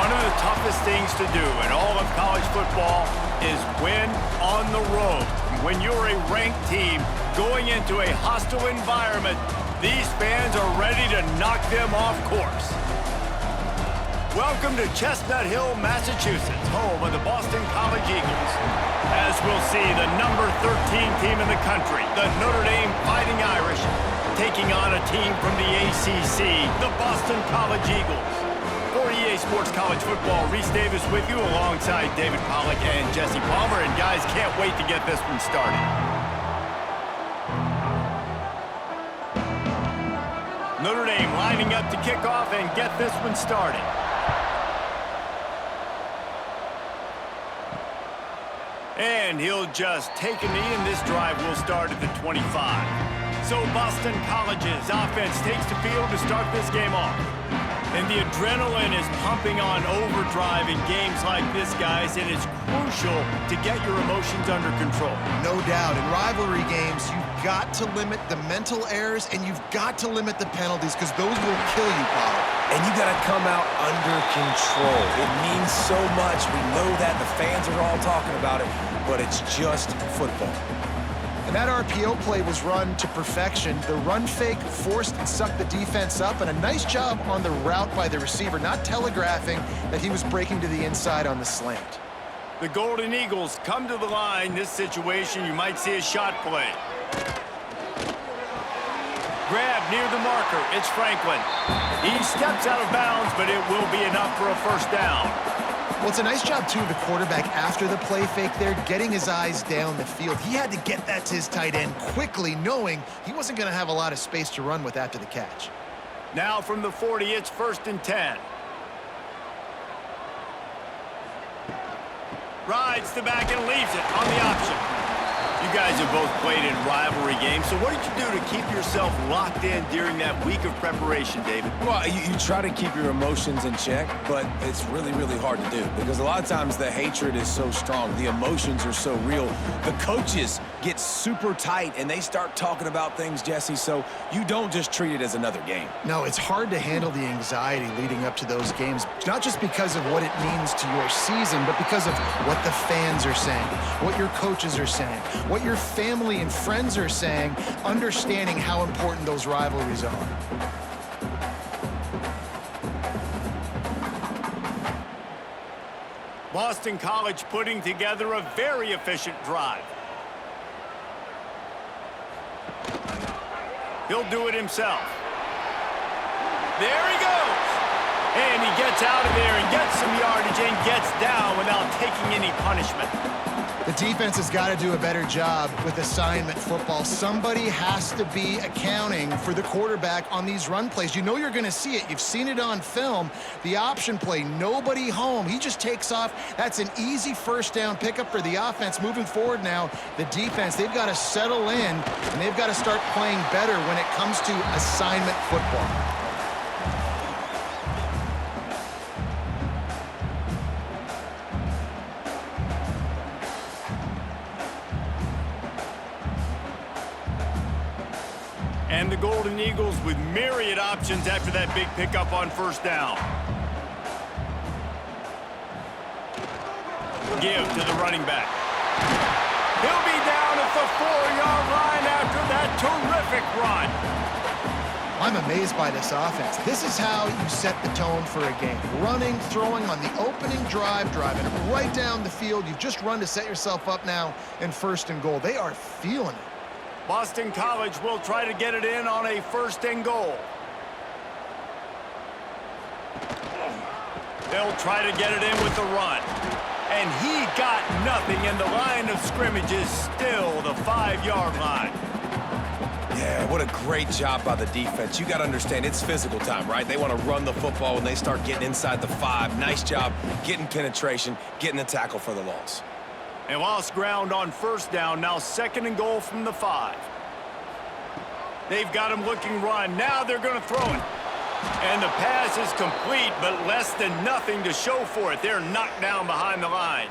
One of the toughest things to do in all of college football is win on the road. When you're a ranked team going into a hostile environment, these fans are ready to knock them off course. Welcome to Chestnut Hill, Massachusetts, home of the Boston College Eagles. As we'll see, the number 13 team in the country, the Notre Dame Fighting Irish, taking on a team from the ACC, the Boston College Eagles. For EA Sports College Football, Reese Davis with you alongside David Pollack and Jesse Palmer. And guys, can't wait to get this one started. Notre Dame lining up to kick off and get this one started. And he'll just take a knee, and this drive will start at the 25. So Boston College's offense takes the field to start this game off. And the adrenaline is pumping on overdrive in games like this, guys, and it's crucial to get your emotions under control. No doubt. In rivalry games, you've got to limit the mental errors, and you've got to limit the penalties, because those will kill you, Pollard. And you got to come out under control. It means so much. We know that. The fans are all talking about it, but it's just football. And that RPO play was run to perfection. The run fake forced and sucked the defense up, and a nice job on the route by the receiver, not telegraphing that he was breaking to the inside on the slant. The Golden Eagles come to the line. This situation, you might see a shot play. Grab near the marker. It's Franklin. He steps out of bounds, but it will be enough for a first down. Well, it's a nice job, too, of the quarterback after the play fake there, getting his eyes down the field. He had to get that to his tight end quickly, knowing he wasn't going to have a lot of space to run with after the catch. Now from the 40, it's 1st and 10. Rides the back and leaves it on the option. You guys have both played in rivalry games, so what did you do to keep yourself locked in during that week of preparation, David? Well, you try to keep your emotions in check, but it's really, really hard to do because a lot of times the hatred is so strong. The emotions are so real. The coaches get super tight, and they start talking about things, Jesse, so you don't just treat it as another game. No, it's hard to handle the anxiety leading up to those games, not just because of what it means to your season, but because of what the fans are saying, what your coaches are saying, what your family and friends are saying, understanding how important those rivalries are. Boston College putting together a very efficient drive. He'll do it himself. There he goes. And he gets out of there and gets some yardage and gets down without taking any punishment. The defense has got to do a better job with assignment football. Somebody has to be accounting for the quarterback on these run plays. You know you're going to see it. You've seen it on film. The option play, nobody home. He just takes off. That's an easy first down pickup for the offense. Moving forward now, the defense, they've got to settle in, and they've got to start playing better when it comes to assignment football. And the Golden Eagles with myriad options after that big pickup on first down. Give to the running back. He'll be down at the 4-yard line after that terrific run. I'm amazed by this offense. This is how you set the tone for a game. Running, throwing on the opening drive, driving right down the field. You've just run to set yourself up now in 1st and goal. They are feeling it. Boston College will try to get it in on a 1st and goal. They'll try to get it in with the run. And he got nothing, and the line of scrimmage is still the 5-yard line. Yeah, what a great job by the defense. You got to understand, it's physical time, right? They want to run the football when they start getting inside the 5. Nice job getting penetration, getting the tackle for the loss. They lost ground on first down. Now 2nd and goal from the 5. They've got him looking run. Now they're going to throw it. And the pass is complete, but less than nothing to show for it. They're knocked down behind the line.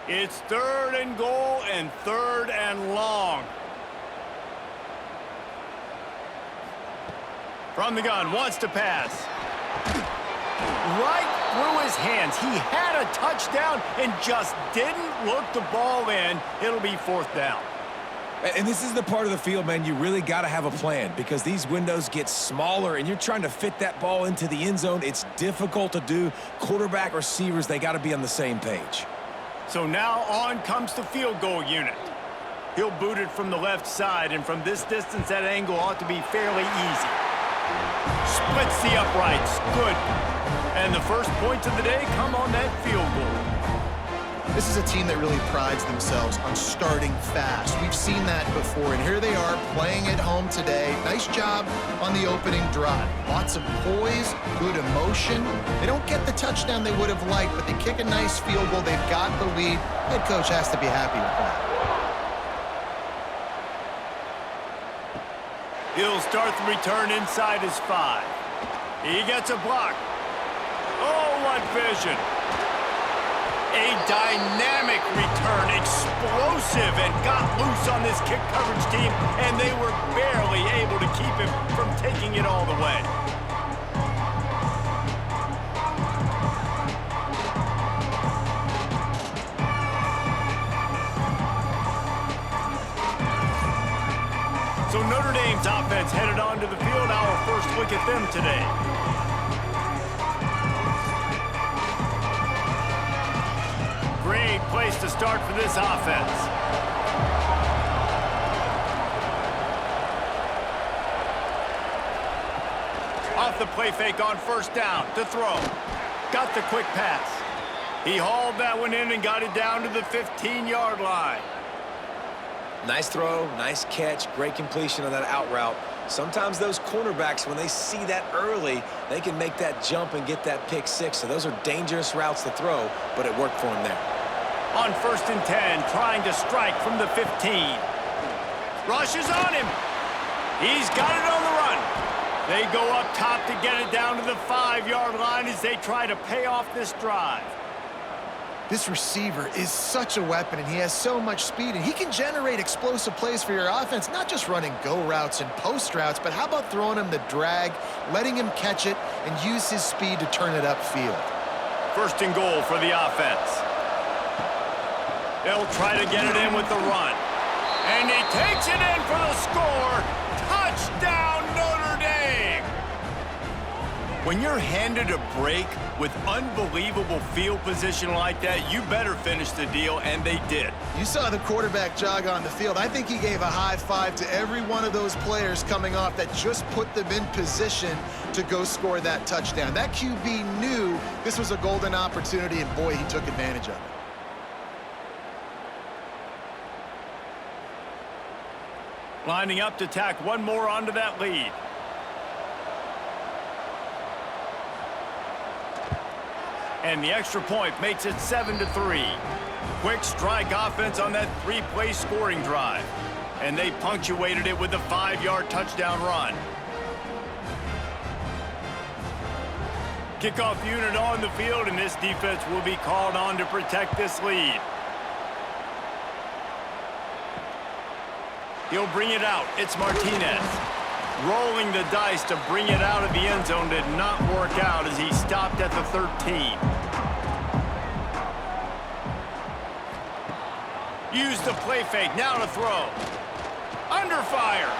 It's 3rd and goal and 3rd and long. From the gun, wants to pass. Right through his hands. He had a touchdown and just didn't look the ball in. It'll be 4th down. And this is the part of the field, man, you really got to have a plan because these windows get smaller and you're trying to fit that ball into the end zone. It's difficult to do. Quarterback, receivers, they got to be on the same page. So now on comes the field goal unit. He'll boot it from the left side, and from this distance, that angle ought to be fairly easy. Splits the uprights. Good. And the first points of the day come on that field goal. This is a team that really prides themselves on starting fast. We've seen that before, and here they are playing at home today. Nice job on the opening drive. Lots of poise, good emotion. They don't get the touchdown they would have liked, but they kick a nice field goal. They've got the lead. Head coach has to be happy with that. He'll start the return inside his 5. He gets a block. Oh, what vision. A dynamic return, explosive, and got loose on this kick coverage team, and they were barely able to keep him from taking it all the way. So Notre Dame's offense headed onto the field. Our first look at them today. Great place to start for this offense. Off the play fake on 1st down to throw. Got the quick pass. He hauled that one in and got it down to the 15-yard line. Nice throw, nice catch, great completion on that out route. Sometimes those cornerbacks, when they see that early, they can make that jump and get that pick 6. So those are dangerous routes to throw, but it worked for him there. On 1st and 10, trying to strike from the 15. Rushes on him. He's got it on the run. They go up top to get it down to the 5-yard line as they try to pay off this drive. This receiver is such a weapon, and he has so much speed, and he can generate explosive plays for your offense, not just running go routes and post routes, but how about throwing him the drag, letting him catch it, and use his speed to turn it upfield. 1st and goal for the offense. They'll try to get it in with the run. And he takes it in for the score. Touchdown, Notre Dame! When you're handed a break with unbelievable field position like that, you better finish the deal, and they did. You saw the quarterback jog on the field. I think he gave a high five to every one of those players coming off that just put them in position to go score that touchdown. That QB knew this was a golden opportunity, and boy, he took advantage of it. Lining up to tack one more onto that lead. And the extra point makes it 7-3. Quick strike offense on that 3-play scoring drive. And they punctuated it with a 5-yard touchdown run. Kickoff unit on the field, and this defense will be called on to protect this lead. He'll bring it out. It's Martinez. Rolling the dice to bring it out of the end zone did not work out as he stopped at the 13. Use the play fake. Now to throw. Under fire.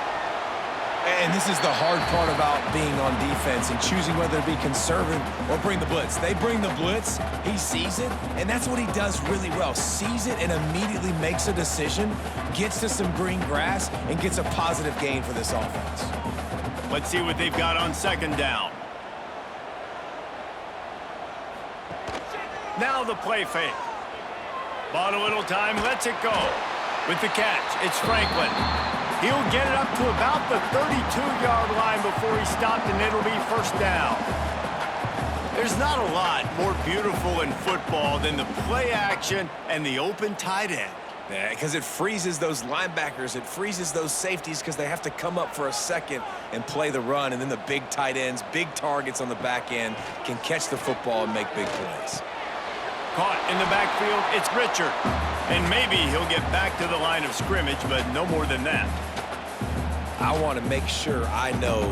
And this is the hard part about being on defense and choosing whether to be conservative or bring the blitz. They bring the blitz, he sees it, and that's what he does really well. Sees it and immediately makes a decision, gets to some green grass, and gets a positive gain for this offense. Let's see what they've got on 2nd down. Now the play fake. Bought a little time, lets it go. With the catch, it's Franklin. He'll get it up to about the 32-yard line before he stopped, and it'll be 1st down. There's not a lot more beautiful in football than the play action and the open tight end. Yeah, because it freezes those linebackers. It freezes those safeties because they have to come up for a second and play the run, and then the big tight ends, big targets on the back end can catch the football and make big plays. Caught in the backfield, it's Richard. And maybe he'll get back to the line of scrimmage, but no more than that. I want to make sure I know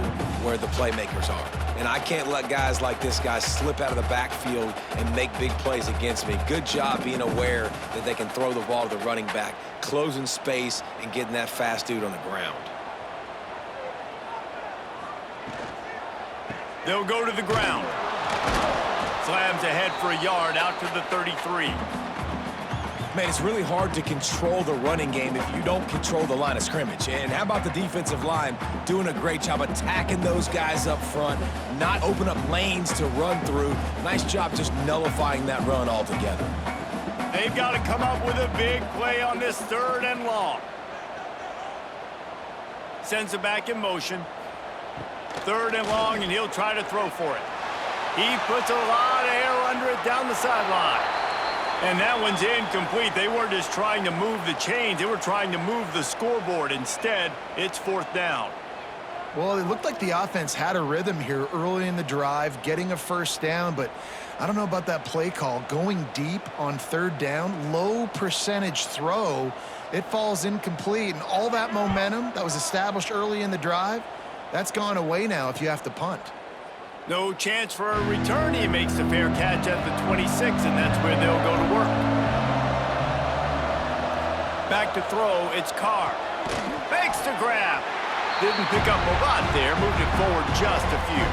where the playmakers are. And I can't let guys like this guy slip out of the backfield and make big plays against me. Good job being aware that they can throw the ball to the running back, closing space, and getting that fast dude on the ground. They'll go to the ground. Slams ahead for a yard out to the 33. Man, it's really hard to control the running game if you don't control the line of scrimmage. And how about the defensive line doing a great job attacking those guys up front, not open up lanes to run through. Nice job just nullifying that run altogether. They've got to come up with a big play on this 3rd and long. Sends it back in motion. 3rd and long, and he'll try to throw for it. He puts a lot of air under it down the sideline. And that one's incomplete. They weren't just trying to move the chains. They were trying to move the scoreboard. Instead, it's 4th down. Well, it looked like the offense had a rhythm here early in the drive, getting a 1st down, but I don't know about that play call. Going deep on 3rd down, low percentage throw, it falls incomplete. And all that momentum that was established early in the drive, that's gone away now if you have to punt. No chance for a return. He makes the fair catch at the 26, and that's where they'll go to work. Back to throw, it's Carr. Makes the grab. Didn't pick up a lot there, moved it forward just a few.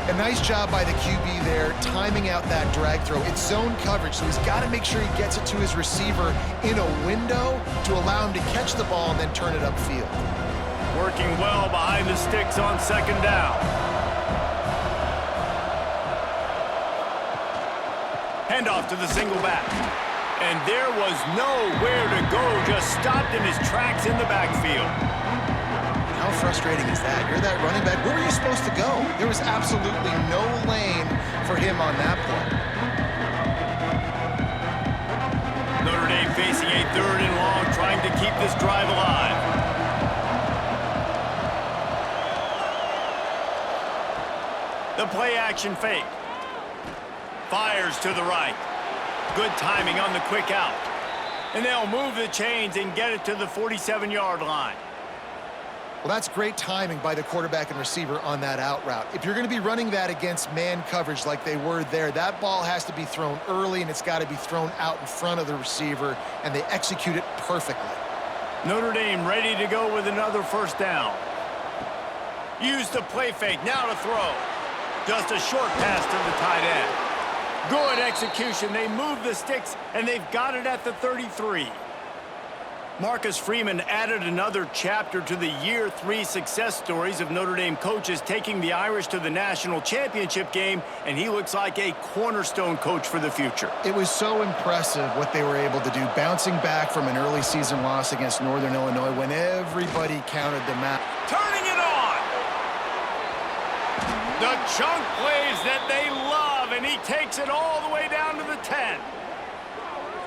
A nice job by the QB there, timing out that drag throw. It's zone coverage, so he's got to make sure he gets it to his receiver in a window to allow him to catch the ball and then turn it upfield. Working well behind the sticks on 2nd down. Handoff to the single back. And there was nowhere to go, just stopped in his tracks in the backfield. How frustrating is that? You're that running back. Where were you supposed to go? There was absolutely no lane for him on that play. Notre Dame facing a 3rd and long, trying to keep this drive alive. The play action fake. Fires to the right. Good timing on the quick out. And they'll move the chains and get it to the 47-yard line. Well, that's great timing by the quarterback and receiver on that out route. If you're going to be running that against man coverage like they were there, that ball has to be thrown early, and it's got to be thrown out in front of the receiver, and they execute it perfectly. Notre Dame ready to go with another 1st down. Use the play fake, now to throw. Just a short pass to the tight end. Good execution. They move the sticks, and they've got it at the 33. Marcus Freeman added another chapter to the Year 3 success stories of Notre Dame coaches taking the Irish to the national championship game, and he looks like a cornerstone coach for the future. It was so impressive what they were able to do, bouncing back from an early season loss against Northern Illinois when everybody counted them out. Turning it on! The chunk plays that they love, and he takes it all the way down to the 10.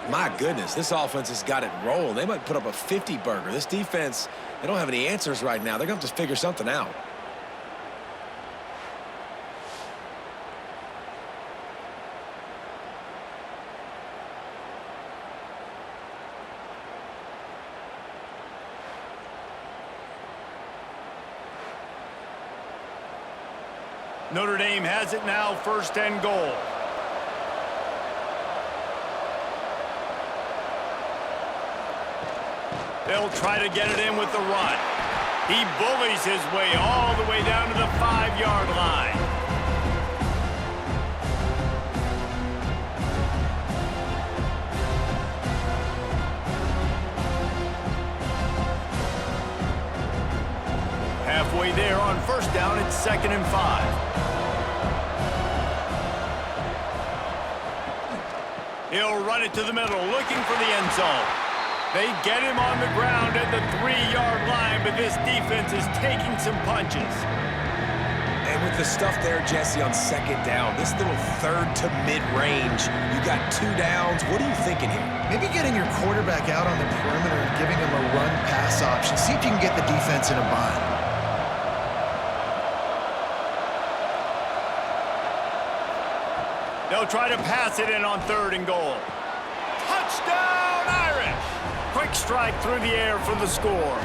My goodness, this offense has got it rolling. They might put up a 50-burger. This defense, they don't have any answers right now. They're going to have to figure something out. Notre Dame has it now, 1st and goal. They'll try to get it in with the run. He bullies his way all the way down to the 5-yard line. Halfway there on 1st down, it's 2nd and 5. He'll run it to the middle, looking for the end zone. They get him on the ground at the 3-yard line, but this defense is taking some punches. And with the stuff there, Jesse, on 2nd down, this little 3rd to mid-range, you got 2 downs. What are you thinking here? Maybe getting your quarterback out on the perimeter and giving him a run-pass option. See if you can get the defense in a bind. They'll try to pass it in on 3rd and goal. Touchdown, Irish! Quick strike through the air for the score.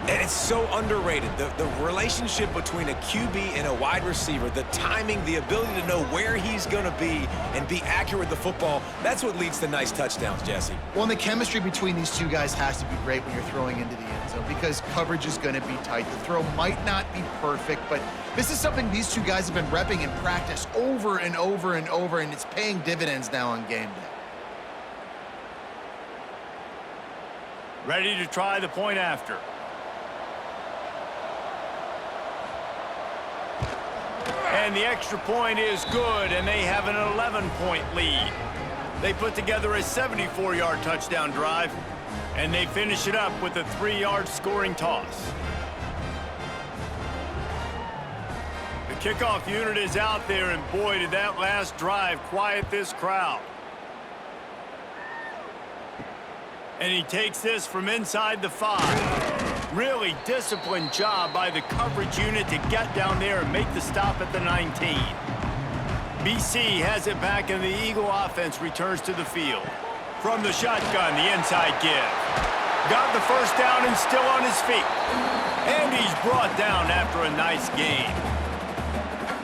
And it's so underrated. The relationship between a QB and a wide receiver, the timing, the ability to know where he's going to be and be accurate with the football, that's what leads to nice touchdowns, Jesse. Well, and the chemistry between these two guys has to be great when you're throwing into the end zone because coverage is going to be tight. The throw might not be perfect, but this is something these two guys have been repping in practice over and over and over, and it's paying dividends now on game day. Ready to try the point after. And the extra point is good, and they have an 11-point lead. They put together a 74-yard touchdown drive, and they finish it up with a 3-yard scoring toss. The kickoff unit is out there, and boy, did that last drive quiet this crowd. And he takes this from inside the 5. Really disciplined job by the coverage unit to get down there and make the stop at the 19. BC has it back, and the Eagle offense returns to the field. From the shotgun, the inside give. Got the first down and still on his feet. And he's brought down after a nice game.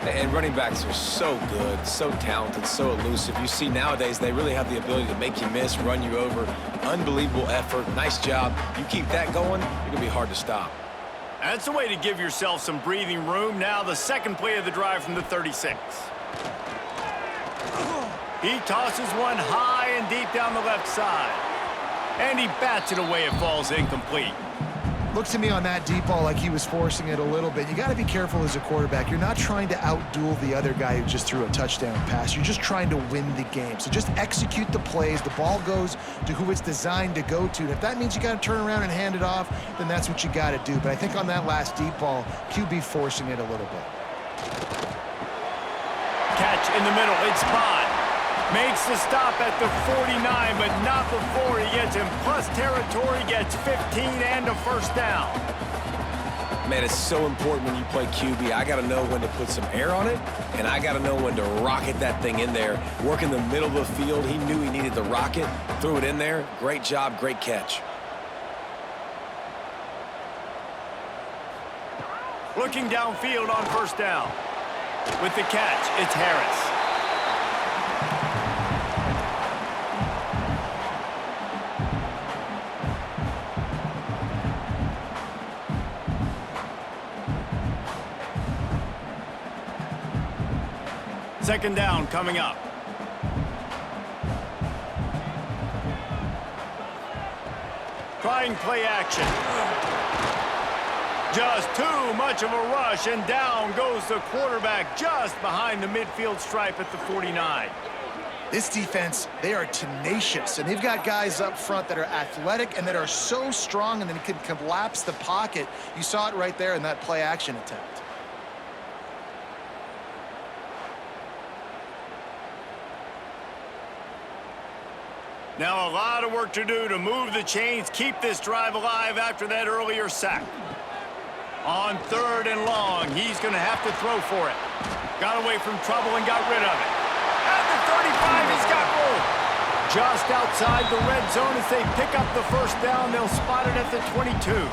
And running backs are so good, so talented, so elusive. You see nowadays they really have the ability to make you miss, run you over. Unbelievable effort. Nice job. You keep that going, you're going to be hard to stop. That's a way to give yourself some breathing room. Now the second play of the drive from the 36. He tosses one high and deep down the left side. And he bats it away. It falls incomplete. Looked to me on that deep ball like he was forcing it a little bit. You got to be careful as a quarterback. You're not trying to outduel the other guy who just threw a touchdown pass. You're just trying to win the game. So just execute the plays. The ball goes to who it's designed to go to. And if that means you got to turn around and hand it off, then that's what you got to do. But I think on that last deep ball, QB forcing it a little bit. Catch in the middle. It's Bond. Makes the stop at the 49, but not before he gets in plus territory, gets 15 and a first down. Man, it's so important when you play QB. I got to know when to put some air on it, and I got to know when to rocket that thing in there. Work in the middle of the field. He knew he needed the rocket, threw it in there. Great job, great catch. Looking downfield on first down. With the catch, it's Harris. Second down coming up. Trying play action. Just too much of a rush, and down goes the quarterback just behind the midfield stripe at the 49. This defense, they are tenacious, and they've got guys up front that are athletic and that are so strong and then can collapse the pocket. You saw it right there in that play action attempt. Now a lot of work to do to move the chains, keep this drive alive after that earlier sack. On 3rd and long, he's going to have to throw for it. Got away from trouble and got rid of it. At the 35, he's got room. Just outside the red zone as they pick up the first down. They'll spot it at the 22.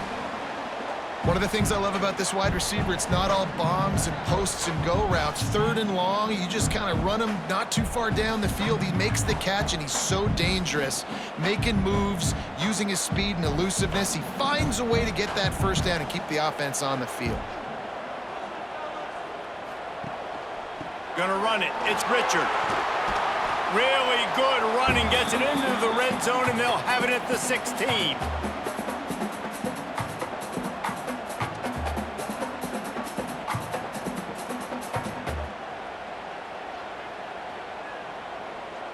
One of the things I love about this wide receiver, it's not all bombs and posts and go routes. 3rd and long, you just kind of run him not too far down the field. He makes the catch, and he's so dangerous, making moves, using his speed and elusiveness. He finds a way to get that first down and keep the offense on the field. Gonna run it. It's Richard. Really good running. Gets it into the red zone, and they'll have it at the 16.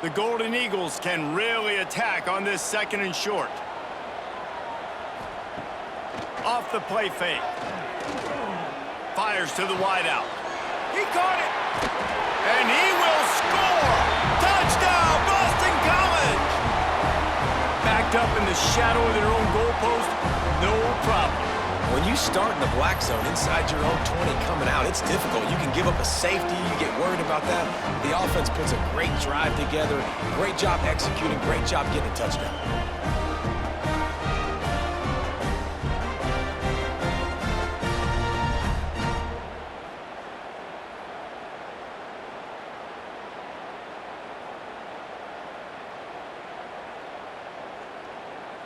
The Golden Eagles can really attack on this 2nd and short. Off the play fake. Fires to the wideout. He caught it. And he will score. Touchdown, Boston College. Backed up in the shadow of their own goalpost. No problem. When you start in the black zone inside your own 20 coming out, it's difficult. You can give up a safety. You get worried about that. The offense puts a great drive together. Great job executing. Great job getting a touchdown.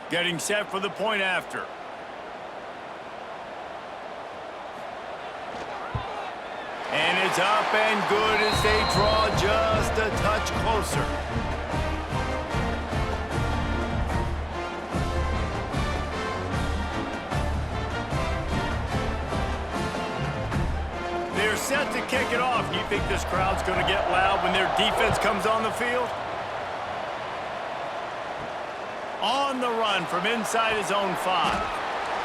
Getting set for the point after. And it's up and good as they draw just a touch closer. They're set to kick it off. Do you think this crowd's going to get loud when their defense comes on the field? On the run from inside his own 5.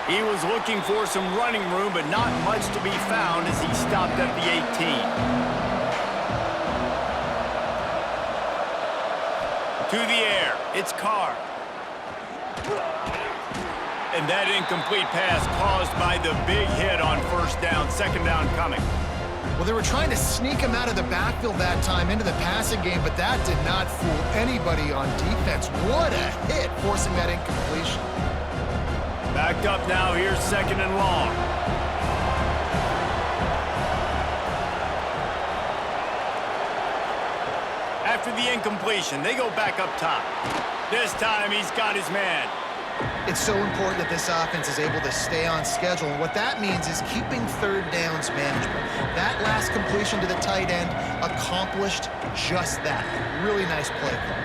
He was looking for some running room, but not much to be found as he stopped at the 18. To the air, it's Carr. And that incomplete pass caused by the big hit on first down, second down coming. Well, they were trying to sneak him out of the backfield that time into the passing game, but that did not fool anybody on defense. What a hit, forcing that incompletion. Backed up now, here's second and long. After the incompletion, they go back up top. This time, he's got his man. It's so important that this offense is able to stay on schedule, and what that means is keeping third downs manageable. That last completion to the tight end accomplished just that. Really nice play call.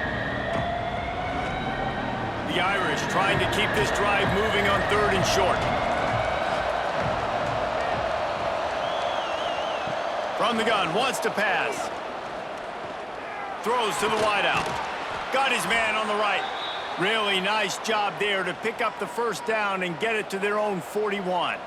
The Irish trying to keep this drive moving on third and short. From the gun, wants to pass. Throws to the wideout. Got his man on the right. Really nice job there to pick up the first down and get it to their own 41.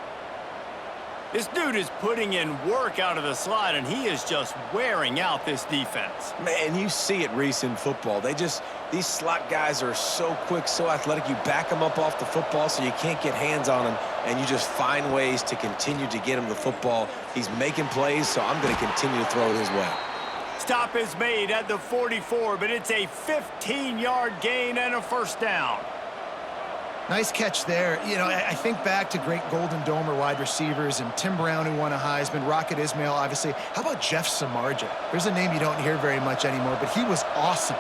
This dude is putting in work out of the slot, and he is just wearing out this defense. Man, you see it, Reese, in football. These slot guys are so quick, so athletic. You back them up off the football so you can't get hands on them, and you just find ways to continue to get him the football. He's making plays, so I'm going to continue to throw it his way. Stop is made at the 44, but it's a 15-yard gain and a first down. Nice catch there. You know, I think back to great Golden Domer wide receivers and Tim Brown, who won a Heisman, Rocket Ismail, obviously. How about Jeff Samardzija? There's a name you don't hear very much anymore, but he was awesome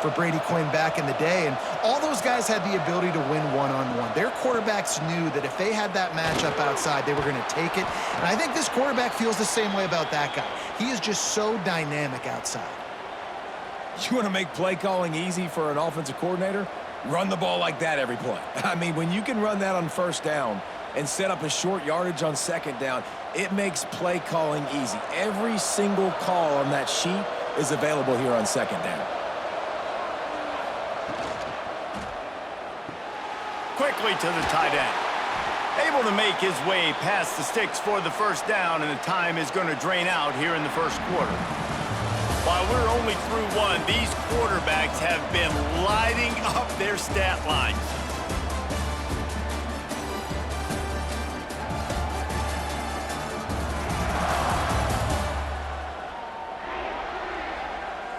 for Brady Quinn back in the day, and all those guys had the ability to win one-on-one. Their quarterbacks knew that if they had that matchup outside, they were going to take it, and I think this quarterback feels the same way about that guy. He is just so dynamic outside. You want to make play calling easy for an offensive coordinator? Run the ball like that every play. I mean, when you can run that on first down and set up a short yardage on second down, it makes play calling easy. Every single call on that sheet is available here on second down. Quickly to the tight end. Able to make his way past the sticks for the first down, and the time is going to drain out here in the first quarter. While we're only through one, these quarterbacks have been lighting up their stat lines.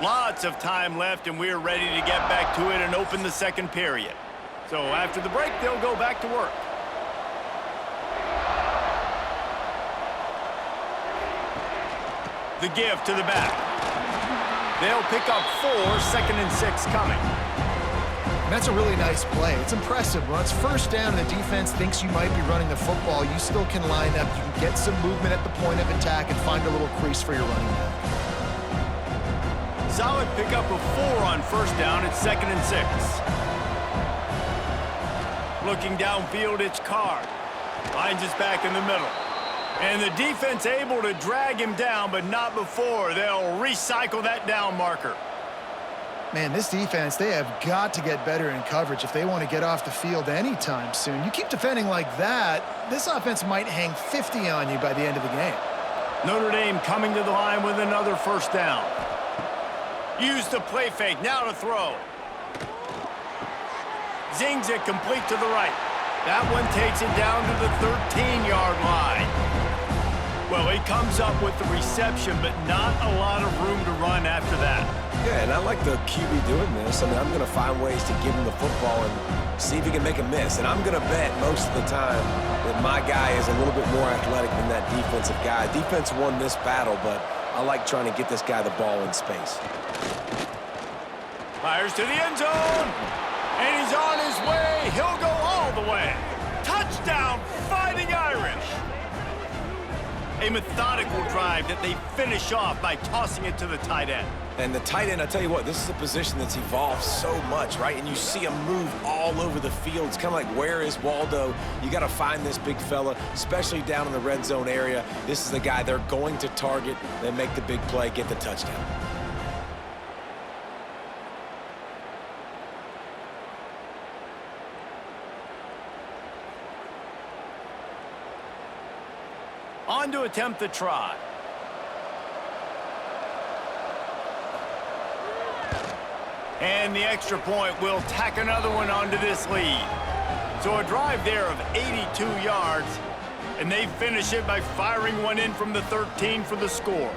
Lots of time left, and we're ready to get back to it and open the second period. So after the break, they'll go back to work. The give to the back. They'll pick up 4, second and 6 coming. And that's a really nice play. It's impressive. When it's first down and the defense thinks you might be running the football, you still can line up. You can get some movement at the point of attack and find a little crease for your running back. Solid pickup of 4 on first down. It's second and 6. Looking downfield, it's Carr. Finds his back in the middle. And the defense able to drag him down, but not before. They'll recycle that down marker. Man, this defense, they have got to get better in coverage if they want to get off the field anytime soon. You keep defending like that, this offense might hang 50 on you by the end of the game. Notre Dame coming to the line with another first down. Use the play fake, now to throw. Zings it complete to the right. That one takes it down to the 13-yard line. Well, he comes up with the reception, but not a lot of room to run after that. Yeah, and I like the QB doing this. I mean, I'm going to find ways to give him the football and see if he can make a miss. And I'm going to bet most of the time that my guy is a little bit more athletic than that defensive guy. Defense won this battle, but I like trying to get this guy the ball in space. Fires to the end zone, and he's on his way. He'll go all the way. Touchdown, Fighting Irish. A methodical drive that they finish off by tossing it to the tight end. And the tight end, I tell you what, this is a position that's evolved so much, right? And you see him move all over the field. It's kind of like, where is Waldo? You got to find this big fella, especially down in the red zone area. This is the guy they're going to target. They make the big play, get the touchdown. On to attempt the try. And the extra point will tack another one onto this lead. So a drive there of 82 yards, and they finish it by firing one in from the 13 for the score.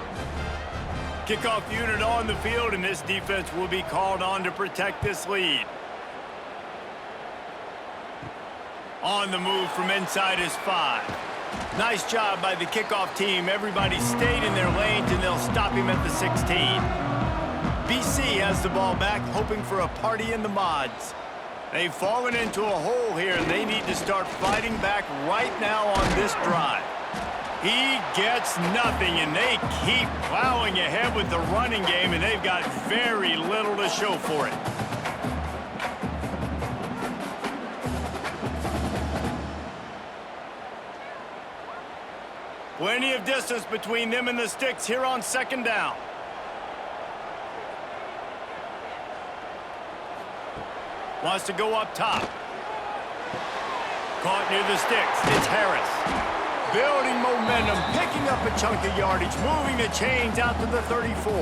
Kickoff unit on the field, and this defense will be called on to protect this lead. On the move from inside his 5. Nice job by the kickoff team. Everybody stayed in their lanes, and they'll stop him at the 16. BC has the ball back, hoping for a party in the mods. They've fallen into a hole here, and they need to start fighting back right now on this drive. He gets nothing, and they keep plowing ahead with the running game, and they've got very little to show for it. Plenty of distance between them and the sticks here on second down. Wants to go up top. Caught near the sticks. It's Harris. Building momentum, picking up a chunk of yardage, moving the chains out to the 34.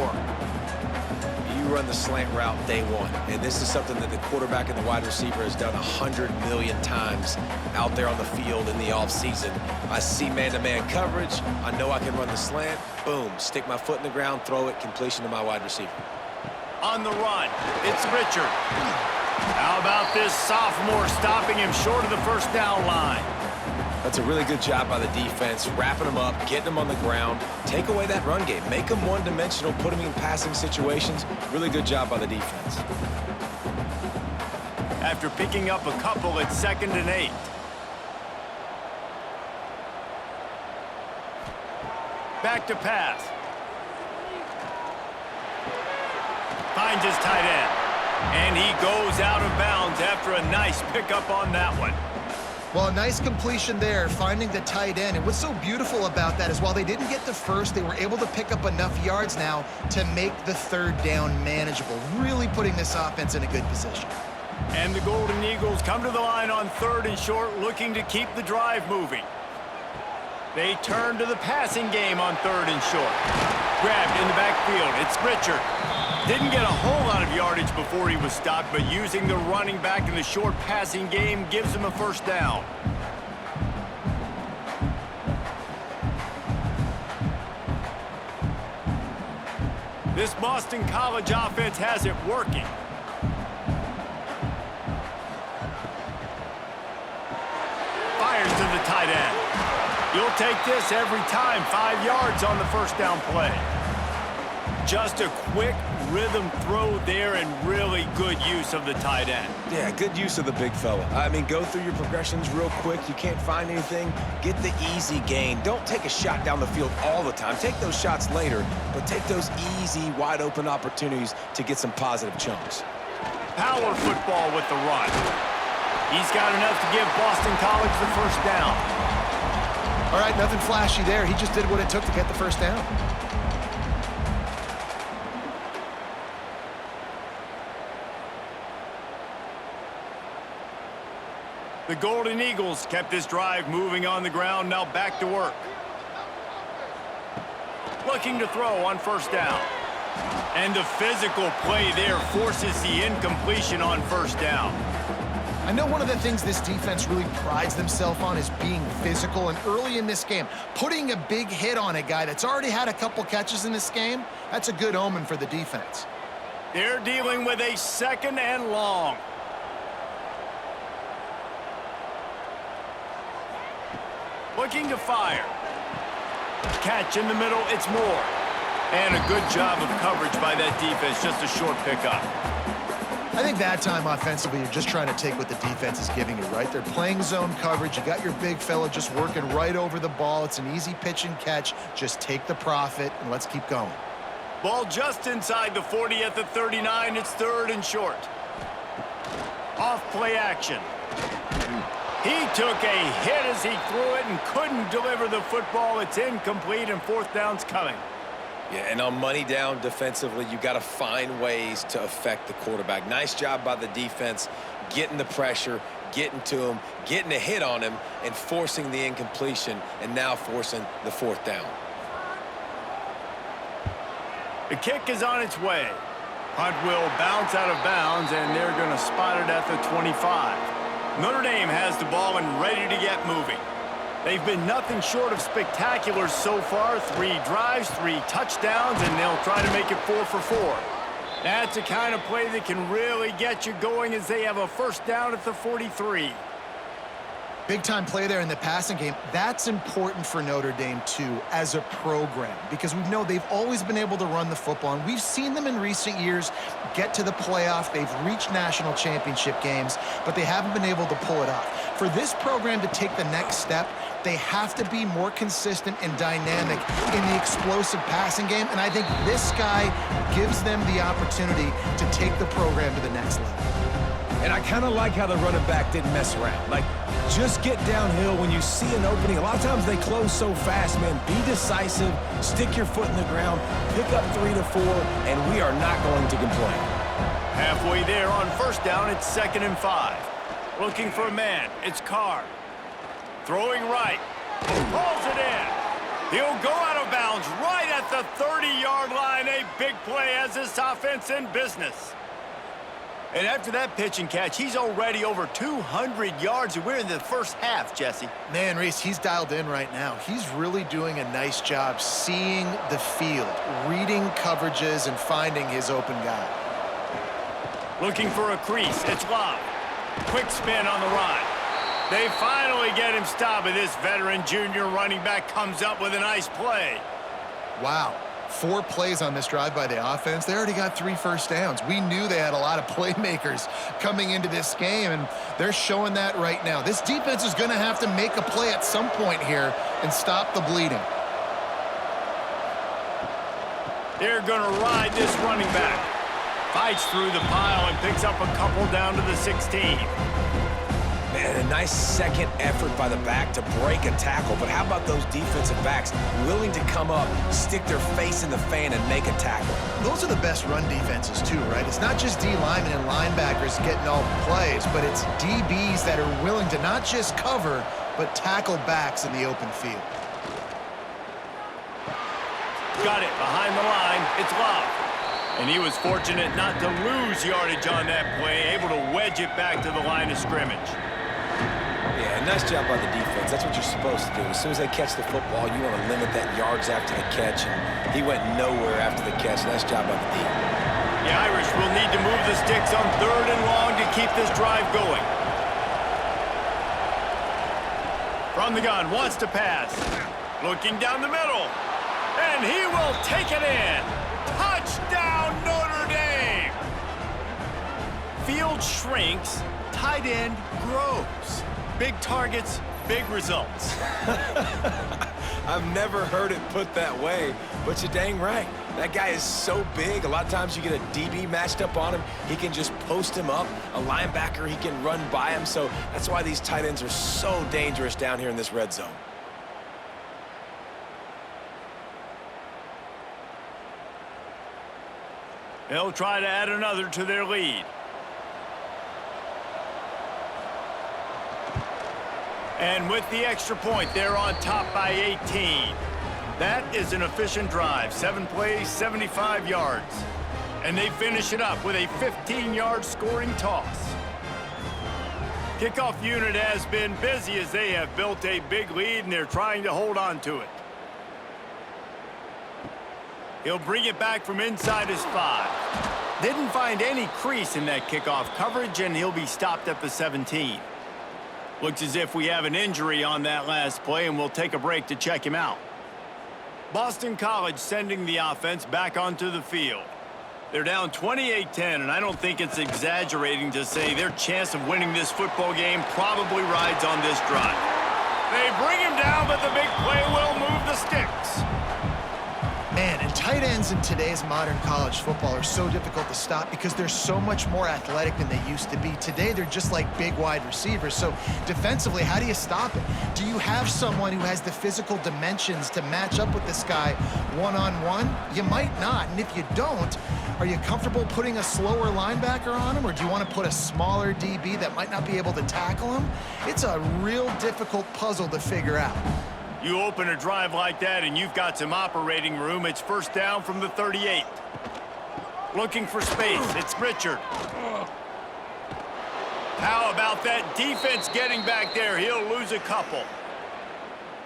You run the slant route day one, and this is something that the quarterback and the wide receiver has done 100 million times out there on the field in the offseason. I see man-to-man coverage. I know I can run the slant. Boom, stick my foot in the ground, throw it, completion to my wide receiver. On the run, it's Richard. How about this sophomore stopping him short of the first down line? That's a really good job by the defense, wrapping them up, getting them on the ground. Take away that run game. Make them one-dimensional, put them in passing situations. Really good job by the defense. After picking up a couple, it's 2nd and 8. Back to pass. Finds his tight end. And he goes out of bounds after a nice pickup on that one. Well, a nice completion there, finding the tight end. And what's so beautiful about that is while they didn't get the first, they were able to pick up enough yards now to make the 3rd down manageable, really putting this offense in a good position. And the Golden Eagles come to the line on 3rd and short, looking to keep the drive moving. They turn to the passing game on 3rd and short. Grabbed in the backfield. It's Richard. Didn't get a whole lot of yardage before he was stopped, but using the running back in the short passing game gives him a first down. This Boston College offense has it working. Fires to the tight end. You'll take this every time. 5 yards on the first down play. Just a quick rhythm throw there and really good use of the tight end. Yeah, good use of the big fella. I mean, go through your progressions real quick. You can't find anything. Get the easy gain. Don't take a shot down the field all the time. Take those shots later, but take those easy, wide-open opportunities to get some positive chunks. Power football with the run. He's got enough to give Boston College the first down. All right, nothing flashy there. He just did what it took to get the first down. The Golden Eagles kept this drive moving on the ground, now back to work. Looking to throw on first down. And the physical play there forces the incompletion on first down. I know one of the things this defense really prides themselves on is being physical, and early in this game, putting a big hit on a guy that's already had a couple catches in this game, that's a good omen for the defense. They're dealing with a 2nd and long. Looking to fire. Catch in the middle, it's Moore. And a good job of coverage by that defense, just a short pickup. I think that time offensively, you're just trying to take what the defense is giving you, right? They're playing zone coverage. You got your big fella just working right over the ball. It's an easy pitch and catch. Just take the profit, and let's keep going. Ball just inside the 40 at the 39. It's 3rd and short. Off play action. He took a hit as he threw it and couldn't deliver the football. It's incomplete, and 4th down's coming. Yeah, and on money down defensively, you got to find ways to affect the quarterback. Nice job by the defense, getting the pressure, getting to him, getting a hit on him, and forcing the incompletion, and now forcing the 4th down. The kick is on its way. Punt will bounce out of bounds, and they're going to spot it at the 25. Notre Dame has the ball and ready to get moving. They've been nothing short of spectacular so far. 3 drives, 3 touchdowns, and they'll try to make it 4 for 4. That's the kind of play that can really get you going as they have a 1st down at the 43. Big-time play there in the passing game. That's important for Notre Dame, too, as a program, because we know they've always been able to run the football, and we've seen them in recent years get to the playoff. They've reached national championship games, but they haven't been able to pull it off. For this program to take the next step, they have to be more consistent and dynamic in the explosive passing game, and I think this guy gives them the opportunity to take the program to the next level. And I kind of like how the running back didn't mess around. Like, just get downhill when you see an opening. A lot of times they close so fast, man. Be decisive, stick your foot in the ground, pick up 3 to 4, and we are not going to complain. Halfway there on 1st down, it's 2nd and 5. Looking for a man, it's Carr. Throwing right, pulls it in. He'll go out of bounds right at the 30-yard line. A big play has this offense in business. And after that pitch and catch, he's already over 200 yards, and we're in the 1st half, Jesse. Man, Reese, he's dialed in right now. He's really doing a nice job seeing the field, reading coverages, and finding his open guy. Looking for a crease. It's Love. Quick spin on the run. They finally get him stopped, and this veteran junior running back comes up with a nice play. Wow. 4 plays on this drive by the offense. They already got 3 first downs. We knew they had a lot of playmakers coming into this game, and they're showing that right now. This defense is going to have to make a play at some point here and stop the bleeding. They're going to ride this running back. Fights through the pile and picks up a couple down to the 16. Man, a nice second effort by the back to break a tackle. But how about those defensive backs willing to come up, stick their face in the fan, and make a tackle? Those are the best run defenses, too, right? It's not just D linemen and linebackers getting all the plays, but it's DBs that are willing to not just cover, but tackle backs in the open field. Got it behind the line. It's Love. And he was fortunate not to lose yardage on that play, able to wedge it back to the line of scrimmage. Yeah, nice job by the defense. That's what you're supposed to do. As soon as they catch the football, you want to limit that yards after the catch, and he went nowhere after the catch. Nice job by the D. The Irish will need to move the sticks on 3rd and long to keep this drive going. From the gun, wants to pass. Looking down the middle. And he will take it in. Touchdown, Notre Dame! Field shrinks, tight end grows. Big targets, big results. I've never heard it put that way, but you're dang right. That guy is so big. A lot of times you get a DB matched up on him. He can just post him up. A linebacker, he can run by him. So that's why these tight ends are so dangerous down here in this red zone. They'll try to add another to their lead. And with the extra point, they're on top by 18. That is an efficient drive. 7 plays, 75 yards. And they finish it up with a 15-yard scoring toss. Kickoff unit has been busy as they have built a big lead and they're trying to hold on to it. He'll bring it back from inside his 5. Didn't find any crease in that kickoff coverage, and he'll be stopped at the 17. Looks as if we have an injury on that last play, and we'll take a break to check him out. Boston College sending the offense back onto the field. They're down 28-10, and I don't think it's exaggerating to say their chance of winning this football game probably rides on this drive. They bring him down, but the big play will move the sticks. Man, and tight ends in today's modern college football are so difficult to stop because they're so much more athletic than they used to be. Today, they're just like big wide receivers. So defensively, how do you stop it? Do you have someone who has the physical dimensions to match up with this guy one-on-one? You might not. And if you don't, are you comfortable putting a slower linebacker on him, or do you want to put a smaller DB that might not be able to tackle him? It's a real difficult puzzle to figure out. You open a drive like that and you've got some operating room. It's first down from the 38. Looking for space. It's Richard. How about that defense getting back there? He'll lose a couple.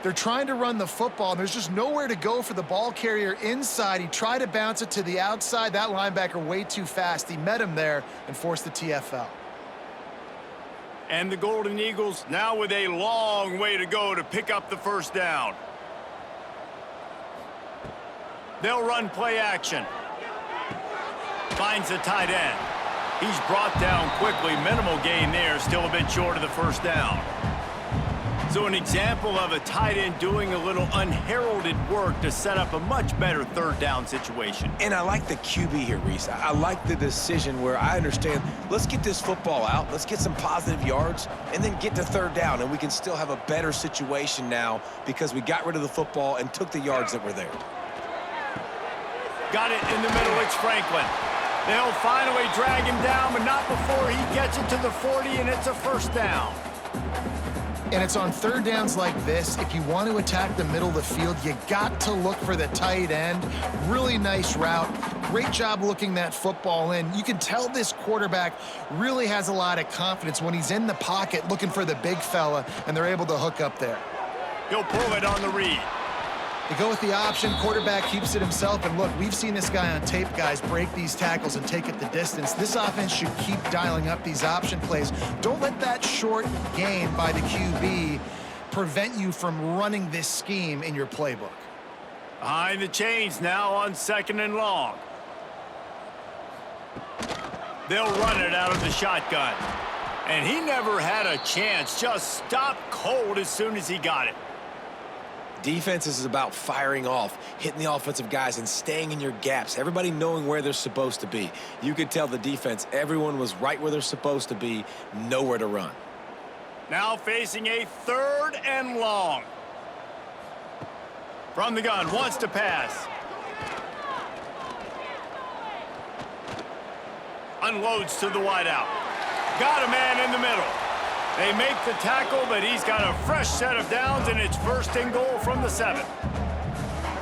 They're trying to run the football, and there's just nowhere to go for the ball carrier inside. He tried to bounce it to the outside. That linebacker way too fast. He met him there and forced the TFL. And the Golden Eagles now with a long way to go to pick up the first down. They'll run play action. Finds the tight end. He's brought down quickly. Minimal gain there, still a bit short of the first down. So an example of a tight end doing a little unheralded work to set up a much better third down situation. And I like the QB here, Reese. I like the decision where I understand, let's get this football out, let's get some positive yards, and then get to third down, and we can still have a better situation now because we got rid of the football and took the yards that were there. Got it in the middle, it's Franklin. They'll finally drag him down, but not before he gets it to the 40, and it's a first down. And it's on third downs like this, if you want to attack the middle of the field, you got to look for the tight end. Really nice route. Great job looking that football in. You can tell this quarterback really has a lot of confidence when he's in the pocket looking for the big fella, and they're able to hook up there. He'll pull it on the read. They go with the option, quarterback keeps it himself, and look, we've seen this guy on tape, guys, break these tackles and take it the distance. This offense should keep dialing up these option plays. Don't let that short gain by the QB prevent you from running this scheme in your playbook. Behind the chains now on 2nd and long. They'll run it out of the shotgun. And he never had a chance, just stopped cold as soon as he got it. Defense is about firing off, hitting the offensive guys, and staying in your gaps. Everybody knowing where they're supposed to be. You could tell the defense, everyone was right where they're supposed to be, nowhere to run. Now facing a 3rd and long. From the gun, wants to pass. Unloads to the wideout. Got a man in the middle. They make the tackle, but he's got a fresh set of downs, and it's 1st and goal from the 7.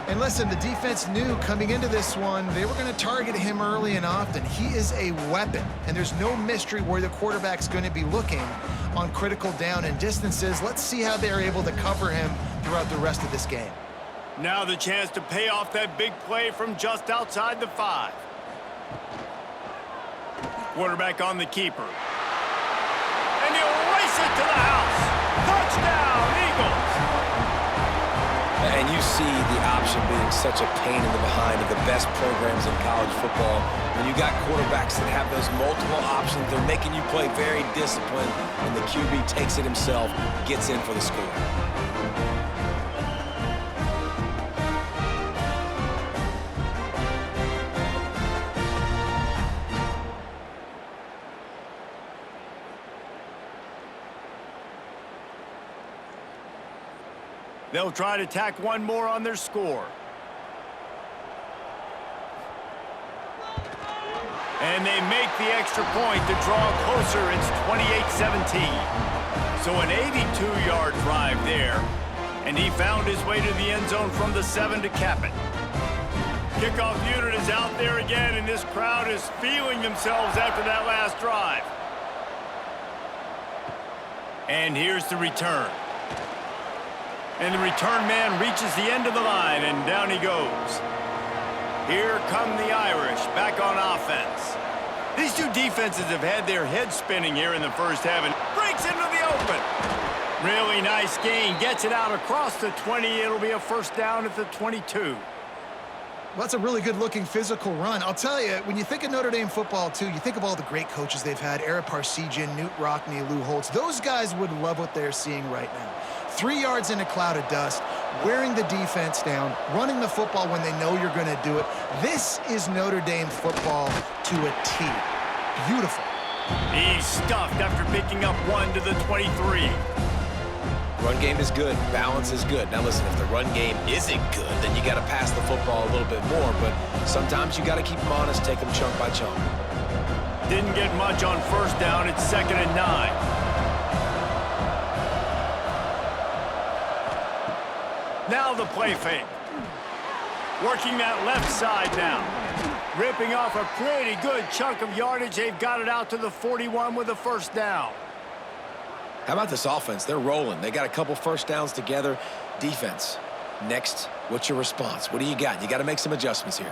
And listen, the defense knew coming into this one, they were going to target him early and often. He is a weapon, and there's no mystery where the quarterback's going to be looking on critical down and distances. Let's see how they're able to cover him throughout the rest of this game. Now the chance to pay off that big play from just outside the 5. Quarterback on the keeper. And he'll race it to the house. Touchdown, Eagles. And you see the option being such a pain in the behind of the best programs in college football. When you got quarterbacks that have those multiple options, they're making you play very disciplined, and the QB takes it himself, gets in for the score. They'll try to tack one more on their score. And they make the extra point to draw closer. It's 28-17. So an 82-yard drive there. And he found his way to the end zone from the 7 to cap it. Kickoff unit is out there again, and this crowd is feeling themselves after that last drive. And here's the return. And the return man reaches the end of the line, and down he goes. Here come the Irish back on offense. These two defenses have had their heads spinning here in the first half, and breaks into the open. Really nice gain. Gets it out across the 20. It'll be a first down at the 22. Well, that's a really good-looking physical run. I'll tell you, when you think of Notre Dame football, too, you think of all the great coaches they've had, Ara Parseghian, Newt Rockne, Lou Holtz. Those guys would love what they're seeing right now. 3 yards in a cloud of dust, wearing the defense down, running the football when they know you're going to do it. This is Notre Dame football to a T. Beautiful. He's stuffed after picking up 1 to the 23. Run game is good. Balance is good. Now listen, if the run game isn't good, then you got to pass the football a little bit more. But sometimes you got to keep them honest, take them chunk by chunk. Didn't get much on first down. It's 2nd and 9. Now the play fake. Working that left side now. Ripping off a pretty good chunk of yardage. They've got it out to the 41 with a first down. How about this offense? They're rolling. They got a couple first downs together. Defense. Next, what's your response? What do you got? You got to make some adjustments here.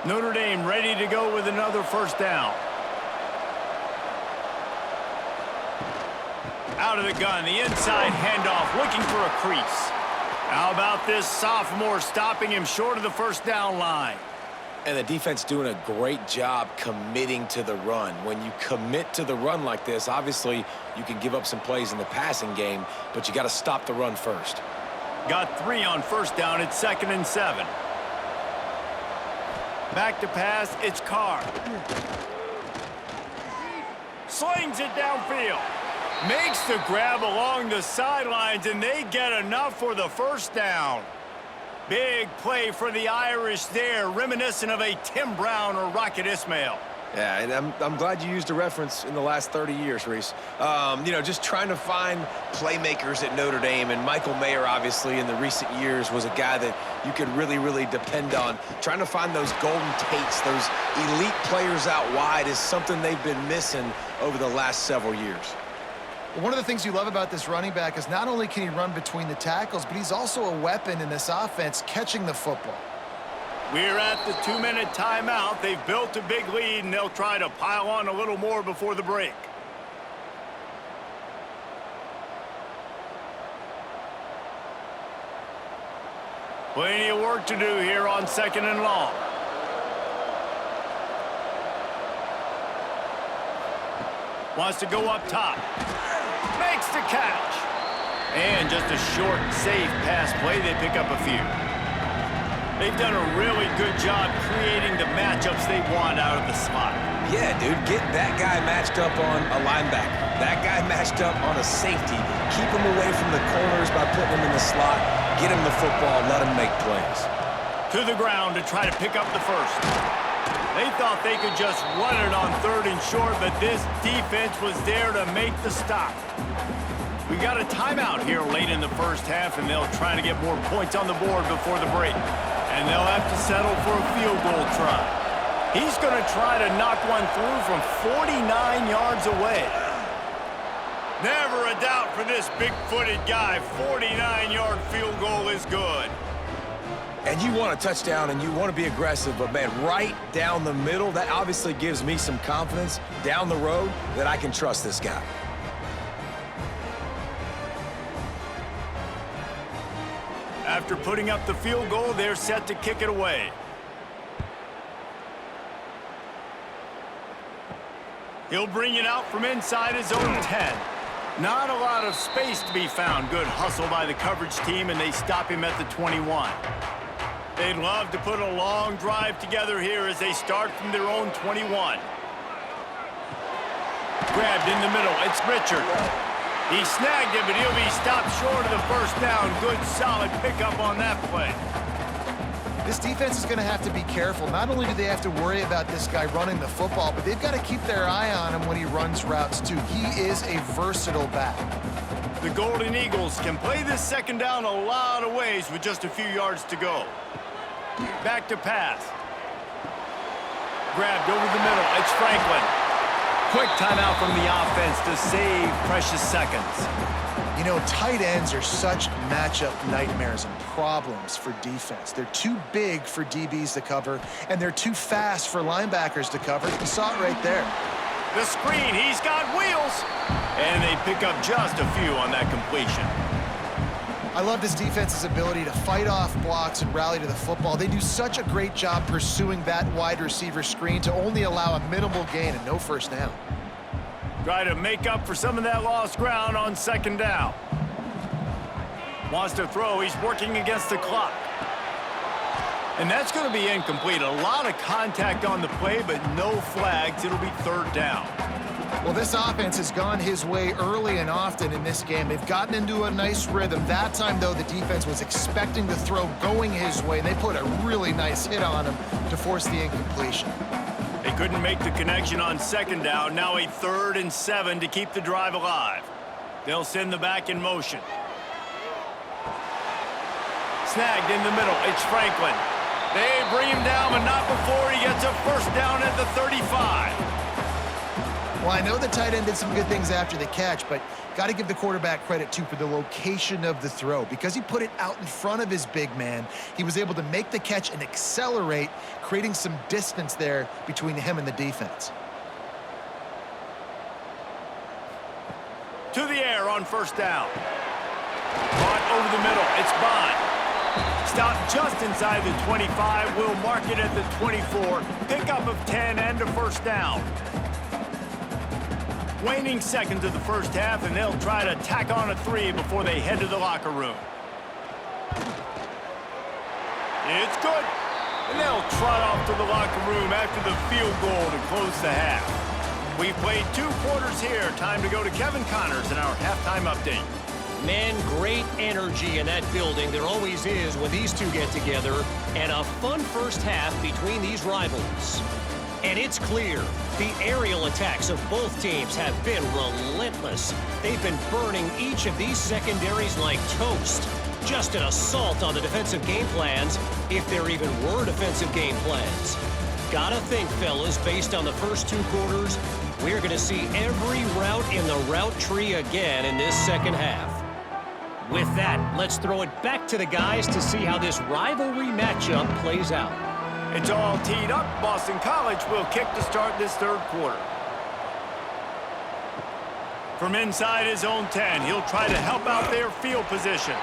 Notre Dame ready to go with another first down. Out of the gun, the inside handoff, looking for a crease. How about this sophomore stopping him short of the first down line? And the defense doing a great job committing to the run. When you commit to the run like this, obviously you can give up some plays in the passing game, but you got to stop the run first. Got 3 on first down. It's 2nd and 7. Back to pass. It's Carr. Slings it downfield. Makes the grab along the sidelines, and they get enough for the first down. Big play for the Irish there, reminiscent of a Tim Brown or Rocket Ismail. Yeah, and I'm glad you used a reference in the last 30 years, Reese. You know, just trying to find playmakers at Notre Dame, and Michael Mayer, obviously, in the recent years, was a guy that you could really, really depend on. Trying to find those golden Tates, those elite players out wide is something they've been missing over the last several years. One of the things you love about this running back is not only can he run between the tackles, but he's also a weapon in this offense, catching the football. We're at the 2-minute timeout. They've built a big lead, and they'll try to pile on a little more before the break. Plenty of work to do here on 2nd and long. Wants to go up top. Makes the catch. And just a short, safe pass play. They pick up a few. They've done a really good job creating the matchups they want out of the slot. Yeah, dude, get that guy matched up on a linebacker. That guy matched up on a safety. Keep him away from the corners by putting him in the slot. Get him the football, let him make plays. To the ground to try to pick up the first. They thought they could just run it on 3rd and short, but this defense was there to make the stop. We got a timeout here late in the first half, and they'll try to get more points on the board before the break. And they'll have to settle for a field goal try. He's going to try to knock one through from 49 yards away. Never a doubt for this big-footed guy. 49-yard field goal is good. And you want a touchdown and you want to be aggressive, but man, right down the middle, that obviously gives me some confidence down the road that I can trust this guy. After putting up the field goal, they're set to kick it away. He'll bring it out from inside his own 10. Not a lot of space to be found. Good hustle by the coverage team, and they stop him at the 21. They'd love to put a long drive together here as they start from their own 21. Grabbed in the middle. It's Richard. He snagged it, but he'll be stopped short of the first down. Good, solid pickup on that play. This defense is going to have to be careful. Not only do they have to worry about this guy running the football, but they've got to keep their eye on him when he runs routes, too. He is a versatile back. The Golden Eagles can play this second down a lot of ways with just a few yards to go. Back to pass. Grabbed over the middle. It's Franklin. Quick timeout from the offense to save precious seconds. You know, tight ends are such matchup nightmares and problems for defense. They're too big for DBs to cover, and they're too fast for linebackers to cover. You saw it right there. The screen, he's got wheels. And they pick up just a few on that completion. I love this defense's ability to fight off blocks and rally to the football. They do such a great job pursuing that wide receiver screen to only allow a minimal gain and no first down. Try to make up for some of that lost ground on second down. Wants to throw. He's working against the clock. And that's going to be incomplete. A lot of contact on the play, but no flags. It'll be third down. Well, this offense has gone his way early and often in this game. They've gotten into a nice rhythm. That time, though, the defense was expecting the throw going his way, and they put a really nice hit on him to force the incompletion. They couldn't make the connection on second down. Now a 3rd and 7 to keep the drive alive. They'll send the back in motion. Snagged in the middle. It's Franklin. They bring him down, but not before he gets a first down at the 35. Well, I know the tight end did some good things after the catch, but got to give the quarterback credit, too, for the location of the throw. Because he put it out in front of his big man, he was able to make the catch and accelerate, creating some distance there between him and the defense. To the air on first down. Caught over the middle. It's Bond. Stopped just inside the 25. Will mark it at the 24. Pickup of 10 and a first down. Waning seconds of the first half, and they'll try to tack on a 3 before they head to the locker room. It's good. And they'll trot off to the locker room after the field goal to close the half. We've played 2 quarters here. Time to go to Kevin Connors in our halftime update. Man, great energy in that building. There always is when these two get together. And a fun first half between these rivals. And it's clear, the aerial attacks of both teams have been relentless. They've been burning each of these secondaries like toast. Just an assault on the defensive game plans, if there even were defensive game plans. Gotta think, fellas, based on the first 2 quarters, we're gonna see every route in the route tree again in this second half. With that, let's throw it back to the guys to see how this rivalry matchup plays out. It's all teed up. Boston College will kick to start this 3rd quarter. From inside his own 10, he'll try to help out their field position.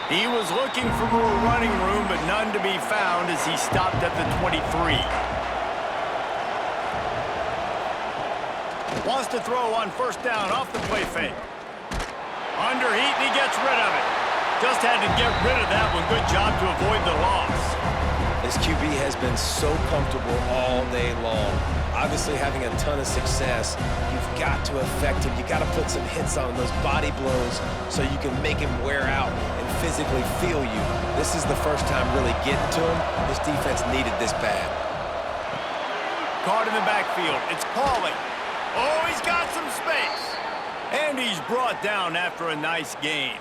He was looking for more running room, but none to be found as he stopped at the 23. Wants to throw on first down off the play fake. Under heat, and he gets rid of it. Just had to get rid of that one. Good job to avoid the loss. This QB has been so comfortable all day long. Obviously having a ton of success. You've got to affect him. You've got to put some hits on those body blows so you can make him wear out and physically feel you. This is the first time really getting to him. This defense needed this bad. Caught in the backfield. It's Pauly. Oh, he's got some space. And he's brought down after a nice gain.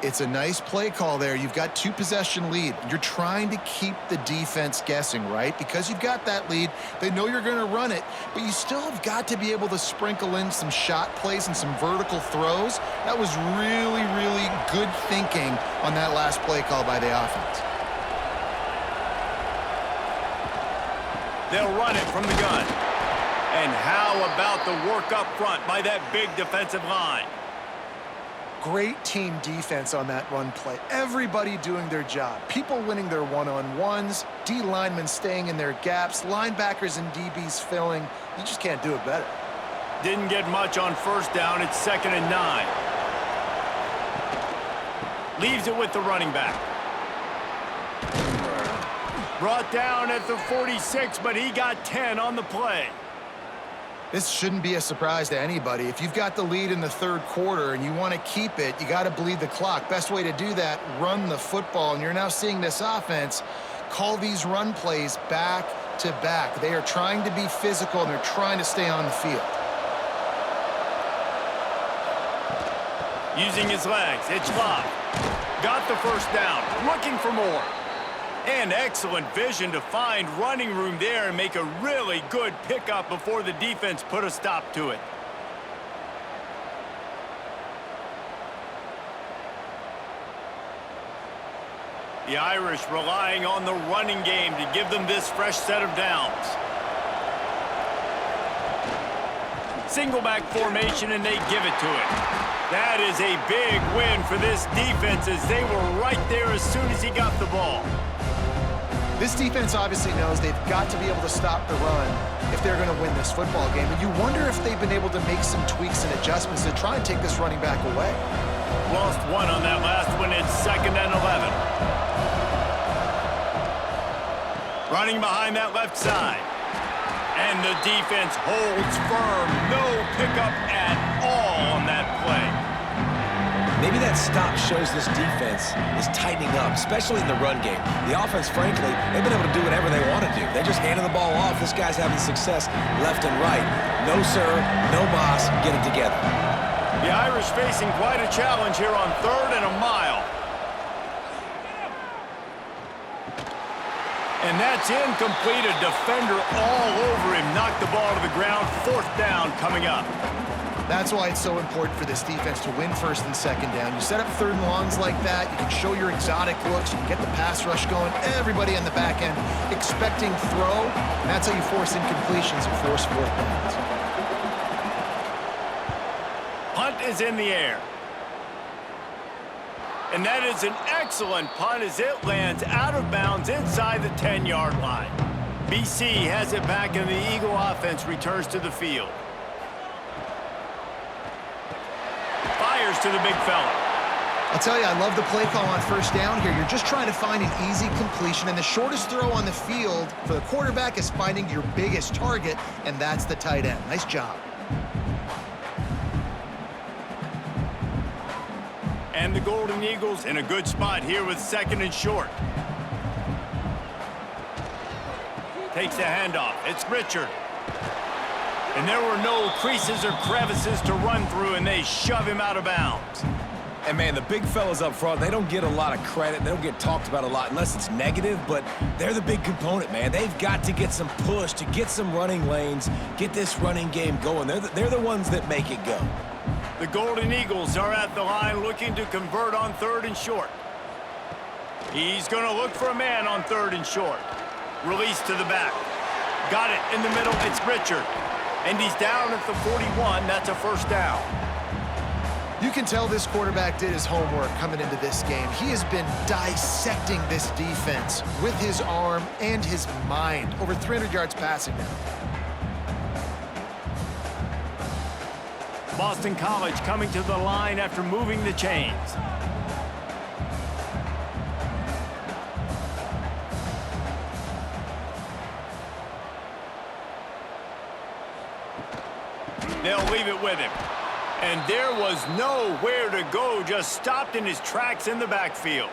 It's a nice play call there. You've got 2-possession lead. You're trying to keep the defense guessing, right? Because you've got that lead, they know you're going to run it, but you still have got to be able to sprinkle in some shot plays and some vertical throws. That was really, really good thinking on that last play call by the offense. They'll run it from the gun. And how about the work up front by that big defensive line? Great team defense on that run play. Everybody doing their job. People winning their one-on-ones, D linemen staying in their gaps, linebackers and DBs filling. You just can't do it better. Didn't get much on first down. It's 2nd and 9. Leaves it with the running back. Brought down at the 46, but he got 10 on the play. This shouldn't be a surprise to anybody. If you've got the lead in the 3rd quarter and you want to keep it, you got to bleed the clock. Best way to do that, run the football. And you're now seeing this offense call these run plays back to back. They are trying to be physical, and they're trying to stay on the field. Using his legs, it's Love. Got the first down, looking for more. And excellent vision to find running room there and make a really good pickup before the defense put a stop to it. The Irish relying on the running game to give them this fresh set of downs. Single back formation, and they give it to it. That is a big win for this defense as they were right there as soon as he got the ball. This defense obviously knows they've got to be able to stop the run if they're going to win this football game. And you wonder if they've been able to make some tweaks and adjustments to try and take this running back away. Lost one on that last one. It's 2nd and 11. Running behind that left side. And the defense holds firm. No pickup at all on that play. Maybe that stop shows this defense is tightening up, especially in the run game. The offense, frankly, they've been able to do whatever they want to do. They just handed the ball off. This guy's having success left and right. No, sir, no boss, get it together. The Irish facing quite a challenge here on 3rd and a mile. And that's incomplete. A defender all over him. Knocked the ball to the ground. 4th down coming up. That's why it's so important for this defense to win 1st and 2nd down. You set up 3rd and longs like that, you can show your exotic looks, you can get the pass rush going, everybody on the back end expecting throw, and that's how you force incompletions and force 4th downs. Punt is in the air. And that is an excellent punt as it lands out of bounds inside the 10-yard line. BC has it back and the Eagle offense returns to the field. Fires to the big fella. I'll tell you, I love the play call on 1st down here. You're just trying to find an easy completion, and the shortest throw on the field for the quarterback is finding your biggest target, and that's the tight end. Nice job. And the Golden Eagles in a good spot here with 2nd and short. Takes the handoff. It's Richard. And there were no creases or crevices to run through, and they shove him out of bounds. And, man, the big fellas up front, they don't get a lot of credit. They don't get talked about a lot unless it's negative, but they're the big component, man. They've got to get some push, to get some running lanes, get this running game going. They're the ones that make it go. The Golden Eagles are at the line looking to convert on 3rd and short. He's going to look for a man on 3rd and short. Release to the back. Got it in the middle. It's Richard. And he's down at the 41. That's a 1st down. You can tell this quarterback did his homework coming into this game. He has been dissecting this defense with his arm and his mind. Over 300 yards passing now. Boston College coming to the line after moving the chains. They'll leave it with him. And there was nowhere to go, just stopped in his tracks in the backfield.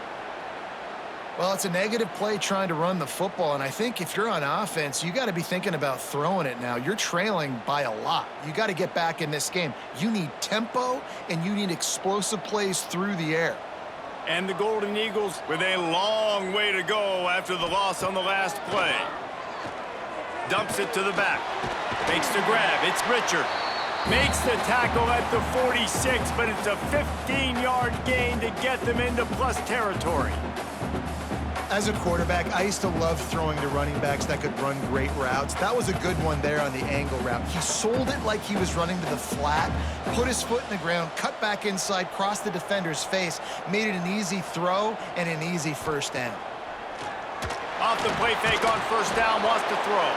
Well, it's a negative play trying to run the football, and I think if you're on offense, you got to be thinking about throwing it now. You're trailing by a lot. You got to get back in this game. You need tempo, and you need explosive plays through the air. And the Golden Eagles with a long way to go after the loss on the last play. Dumps it to the back. Makes the grab. It's Richard. Makes the tackle at the 46, but it's a 15-yard gain to get them into plus territory. As a quarterback, I used to love throwing to running backs that could run great routes. That was a good one there on the angle route. He sold it like he was running to the flat, put his foot in the ground, cut back inside, crossed the defender's face, made it an easy throw and an easy 1st down. Off the play fake on 1st down, wants to throw.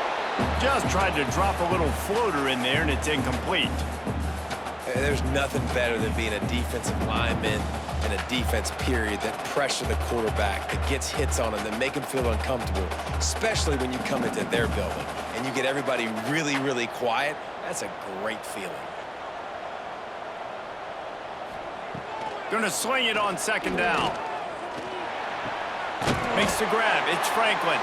Just tried to drop a little floater in there, and it's incomplete. There's nothing better than being a defensive lineman and a defense period that pressure the quarterback, that gets hits on him, that make him feel uncomfortable, especially when you come into their building and you get everybody really, really quiet. That's a great feeling. Gonna swing it on 2nd down. Makes the grab. It's Franklin.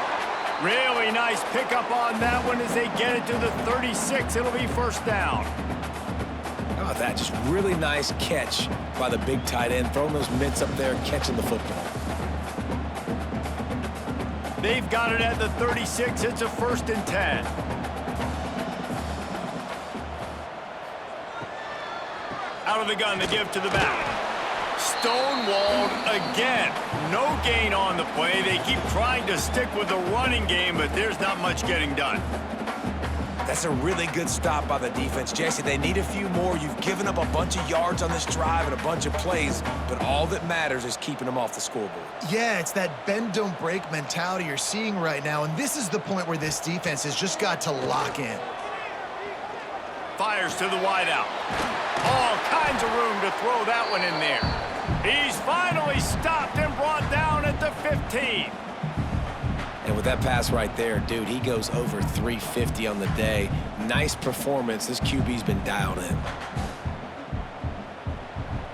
Really nice pickup on that one as they get it to the 36. It'll be 1st down. How about that? Just really nice catch by the big tight end, throwing those mitts up there, catching the football. They've got it at the 36. It's a 1st and 10. Out of the gun, they give to the back. Stonewalled again. No gain on the play. They keep trying to stick with the running game, but there's not much getting done. That's a really good stop by the defense, Jesse. They need a few more. You've given up a bunch of yards on this drive and a bunch of plays, but all that matters is keeping them off the scoreboard. Yeah, it's that bend, don't break mentality you're seeing right now, and this is the point where this defense has just got to lock in. Fires to the wideout. All kinds of room to throw that one in there. He's finally stopped and brought down at the 15. And with that pass right there, dude, he goes over 350 on the day. Nice performance. This QB's been dialed in.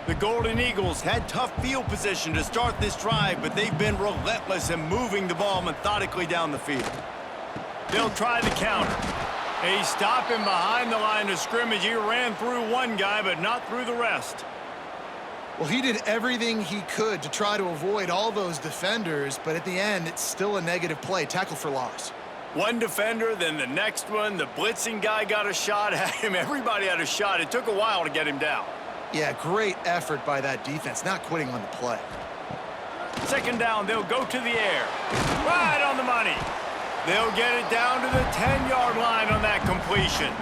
The Golden Eagles had tough field position to start this drive, but they've been relentless in moving the ball methodically down the field. They'll try the counter. They stop him behind the line of scrimmage. He ran through one guy, but not through the rest. Well, he did everything he could to try to avoid all those defenders, but at the end, it's still a negative play. Tackle for loss. One defender, then the next one. The blitzing guy got a shot at him. Everybody had a shot. It took a while to get him down. Yeah, great effort by that defense, not quitting on the play. 2nd down, they'll go to the air. Right on the money. They'll get it down to the 10-yard line on that completion.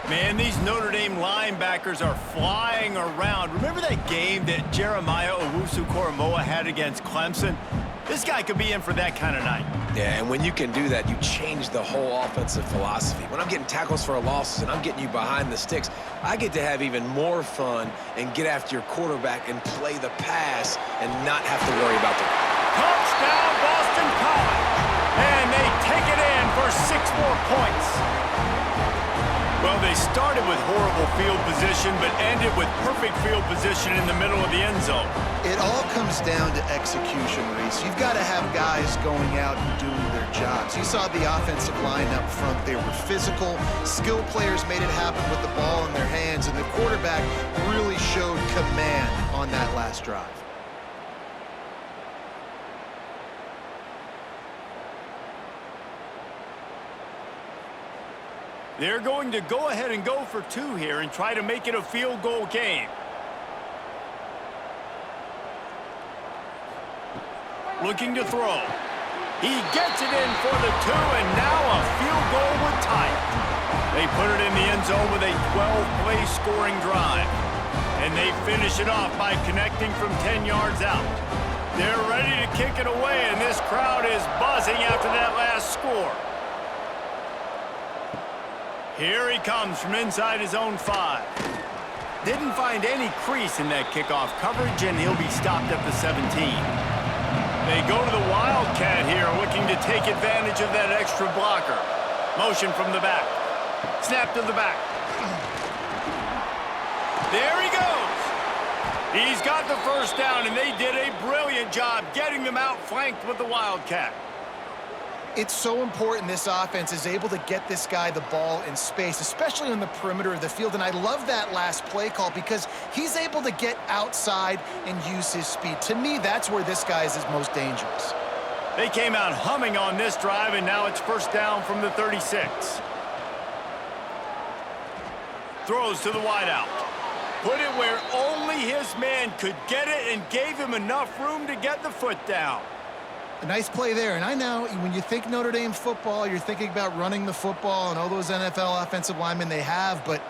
Man, these Notre Dame linebackers are flying around. Remember that game that Jeremiah Owusu-Koramoah had against Clemson? This guy could be in for that kind of night. Yeah, and when you can do that, you change the whole offensive philosophy. When I'm getting tackles for a loss and I'm getting you behind the sticks, I get to have even more fun and get after your quarterback and play the pass and not have to worry about the... Touchdown, Boston College! And they take it in for 6 more points. Well, they started with horrible field position, but ended with perfect field position in the middle of the end zone. It all comes down to execution, Reese. You've got to have guys going out and doing their jobs. You saw the offensive line up front. They were physical. Skilled players made it happen with the ball in their hands, and the quarterback really showed command on that last drive. They're going to go ahead and go for 2 here and try to make it a field goal game. Looking to throw. He gets it in for the 2, and now a field goal would tie it. They put it in the end zone with a 12-play scoring drive. And they finish it off by connecting from 10 yards out. They're ready to kick it away, and this crowd is buzzing after that last score. Here he comes from inside his own 5. Didn't find any crease in that kickoff coverage, and he'll be stopped at the 17. They go to the Wildcat here, looking to take advantage of that extra blocker. Motion from the back. Snap to the back. There he goes. He's got the 1st down, and they did a brilliant job getting them outflanked with the Wildcat. It's so important this offense is able to get this guy the ball in space, especially on the perimeter of the field. And I love that last play call because he's able to get outside and use his speed. To me, that's where this guy is his most dangerous. They came out humming on this drive, and now it's 1st down from the 36. Throws to the wideout. Put it where only his man could get it and gave him enough room to get the foot down. A nice play there, and I know when you think Notre Dame football, you're thinking about running the football and all those NFL offensive linemen they have, but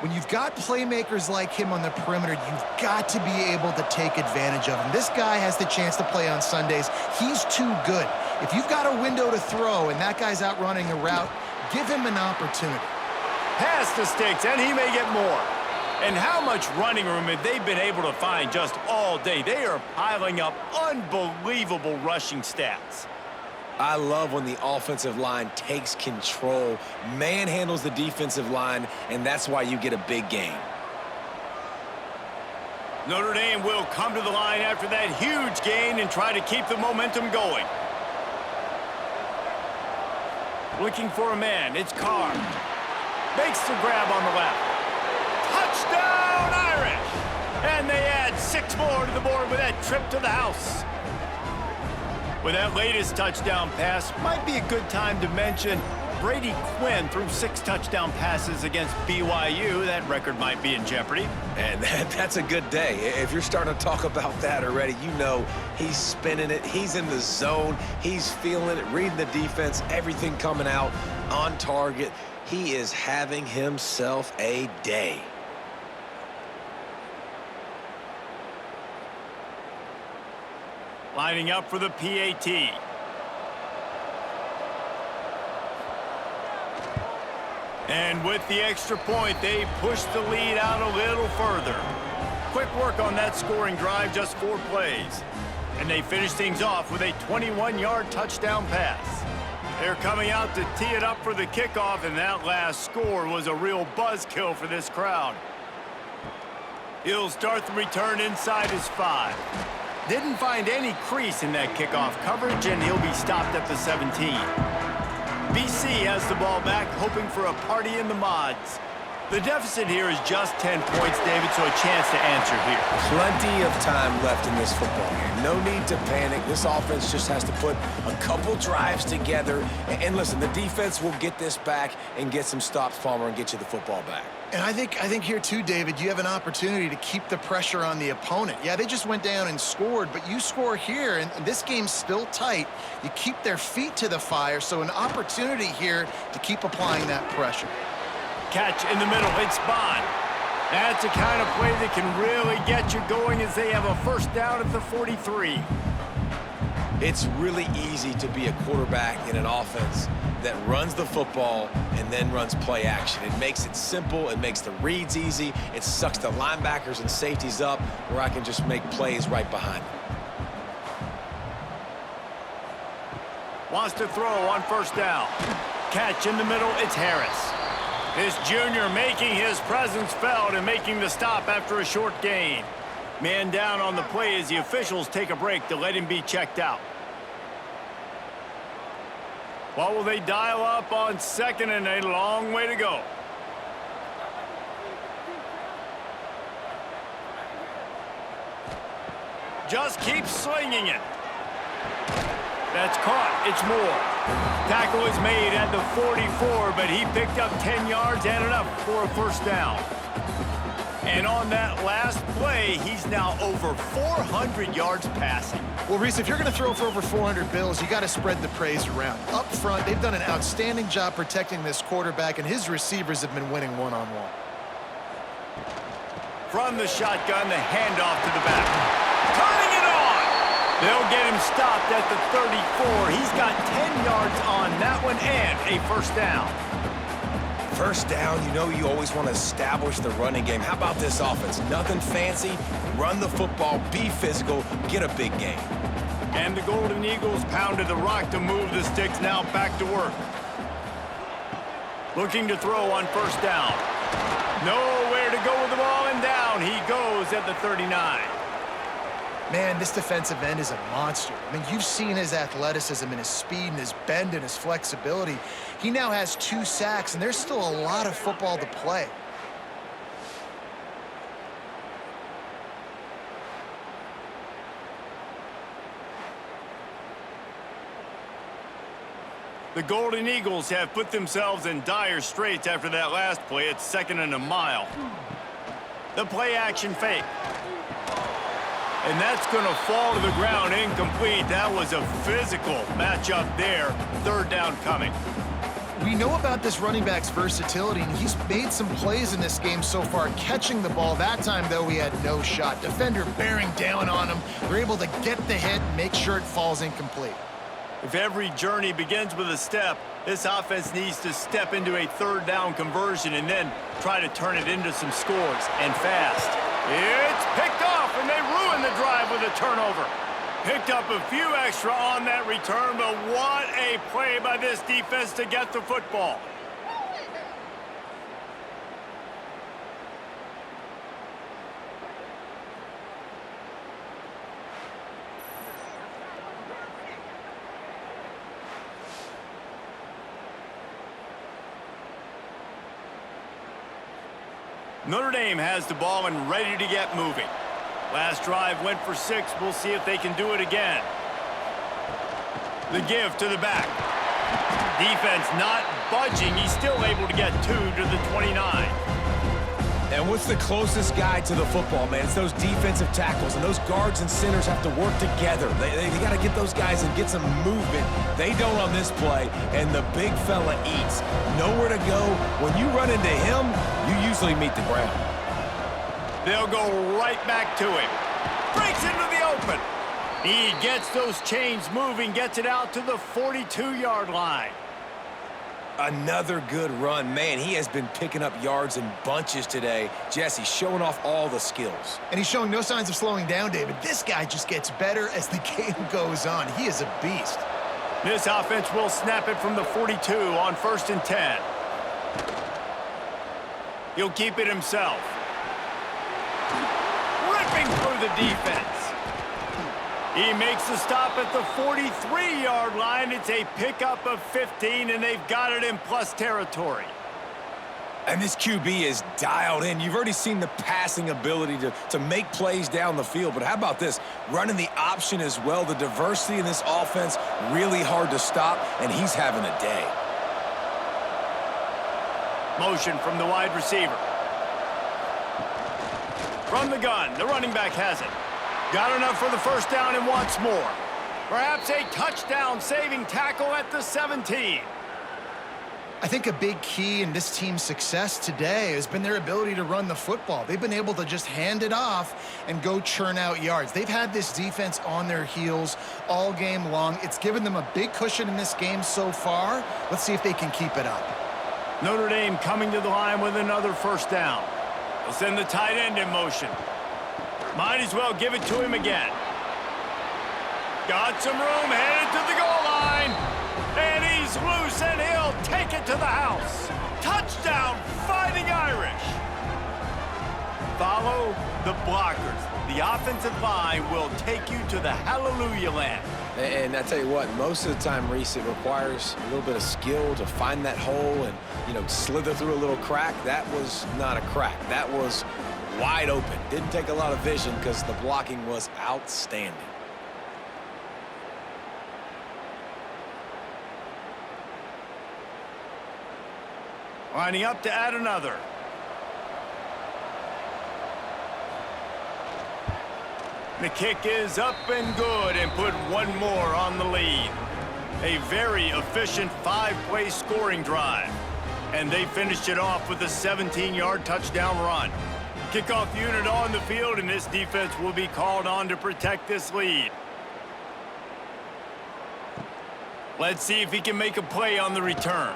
when you've got playmakers like him on the perimeter, you've got to be able to take advantage of him. This guy has the chance to play on Sundays. He's too good. If you've got a window to throw and that guy's out running a route, give him an opportunity. Pass the sticks, and he may get more. And how much running room have they been able to find just all day? They are piling up unbelievable rushing stats. I love when the offensive line takes control, manhandles the defensive line, and that's why you get a big game. Notre Dame will come to the line after that huge gain and try to keep the momentum going. Looking for a man, it's Carr. Makes the grab on the left. Touchdown, Irish! And they add 6 more to the board with that trip to the house. With that latest touchdown pass, might be a good time to mention Brady Quinn threw 6 touchdown passes against BYU. That record might be in jeopardy. And that's a good day. If you're starting to talk about that already, you know he's spinning it. He's in the zone. He's feeling it, reading the defense, everything coming out on target. He is having himself a day. Lining up for the PAT. And with the extra point, they push the lead out a little further. Quick work on that scoring drive, just 4 plays. And they finish things off with a 21-yard touchdown pass. They're coming out to tee it up for the kickoff, and that last score was a real buzzkill for this crowd. He'll start the return inside his 5. Didn't find any crease in that kickoff coverage, and he'll be stopped at the 17. BC has the ball back, hoping for a party in the mods. The deficit here is just 10 points, David, so a chance to answer here. Plenty of time left in this football game. No need to panic. This offense just has to put a couple drives together. And listen, the defense will get this back and get some stops, Palmer, and get you the football back. And I think here too, David, you have an opportunity to keep the pressure on the opponent. Yeah, they just went down and scored, but you score here, and this game's still tight. You keep their feet to the fire, so an opportunity here to keep applying that pressure. Catch in the middle, it's Bond. That's the kind of play that can really get you going as they have a first down at the 43. It's really easy to be a quarterback in an offense that runs the football and then runs play action. It makes it simple. It makes the reads easy. It sucks the linebackers and safeties up where I can just make plays right behind them. Wants to throw on first down. Catch in the middle, it's Harris. This junior making his presence felt and making the stop after a short gain. Man down on the play as the officials take a break to let him be checked out. What will they dial up on second and a long way to go? Just keep slinging it. That's caught. It's Moore. Tackle is made at the 44, but he picked up 10 yards and enough for a first down. And on that last play, he's now over 400 yards passing. Well, Reese, if you're going to throw for over 400 bills, you got to spread the praise around. Up front, they've done an outstanding job protecting this quarterback, and his receivers have been winning one-on-one. From the shotgun, the handoff to the back. Turning it on! They'll get him stopped at the 34. He's got 10 yards on that one and a first down. First down, you know you always want to establish the running game. How about this offense? Nothing fancy. Run the football, be physical, get a big gain. And the Golden Eagles pounded the rock to move the sticks, now back to work. Looking to throw on first down. Nowhere to go with the ball, and down he goes at the 39. Man, this defensive end is a monster. I mean, you've seen his athleticism and his speed and his bend and his flexibility. He now has 2 sacks, and there's still a lot of football to play. The Golden Eagles have put themselves in dire straits after that last play. It's second and a mile. The play action fake. And that's going to fall to the ground incomplete. That was a physical matchup there. Third down coming. We know about this running back's versatility, and he's made some plays in this game so far, catching the ball. That time, though, he had no shot. Defender bearing down on him. They're able to get the hit and make sure it falls incomplete. If every journey begins with a step, this offense needs to step into a third down conversion and then try to turn it into some scores, and fast. It's picked off, and they ruin the drive with a turnover. Picked up a few extra on that return, but what a play by this defense to get the football. Notre Dame has the ball and ready to get moving. Last drive went for 6. We'll see if they can do it again. The give to the back. Defense not budging. He's still able to get 2 to the 29. And what's the closest guy to the football, man? It's those defensive tackles, and those guards and centers have to work together. They got to get those guys and get some movement. They don't on this play, and the big fella eats. Nowhere to go. When you run into him, you usually meet the ground. They'll go right back to him. Breaks into the open. He gets those chains moving, gets it out to the 42-yard line. Another good run. Man, he has been picking up yards in bunches today. Jesse showing off all the skills. And he's showing no signs of slowing down, David. This guy just gets better as the game goes on. He is a beast. This offense will snap it from the 42 on 1st and 10. He'll keep it himself. Ripping through the defense. He makes the stop at the 43-yard line. It's a pickup of 15, and they've got it in plus territory. And this QB is dialed in. You've already seen the passing ability to make plays down the field. But how about this? Running the option as well. The diversity in this offense, really hard to stop, and he's having a day. Motion from the wide receiver. From the gun, the running back has it. Got enough for the first down and wants more. Perhaps a touchdown-saving tackle at the 17. I think a big key in this team's success today has been their ability to run the football. They've been able to just hand it off and go churn out yards. They've had this defense on their heels all game long. It's given them a big cushion in this game so far. Let's see if they can keep it up. Notre Dame coming to the line with another first down. They'll send the tight end in motion. Might as well give it to him again. Got some room, headed to the goal line. And he's loose, and he'll take it to the house. Touchdown, Fighting Irish. Follow the blockers. The offensive line will take you to the hallelujah land. And I tell you what, most of the time, Reese, it requires a little bit of skill to find that hole and, slither through a little crack. That was not a crack. That was wide open. Didn't take a lot of vision because the blocking was outstanding. Lining up to add another. The kick is up and good, and put one more on the lead. A very efficient 5-play scoring drive. And they finished it off with a 17-yard touchdown run. Kickoff unit on the field, and this defense will be called on to protect this lead. Let's see if he can make a play on the return.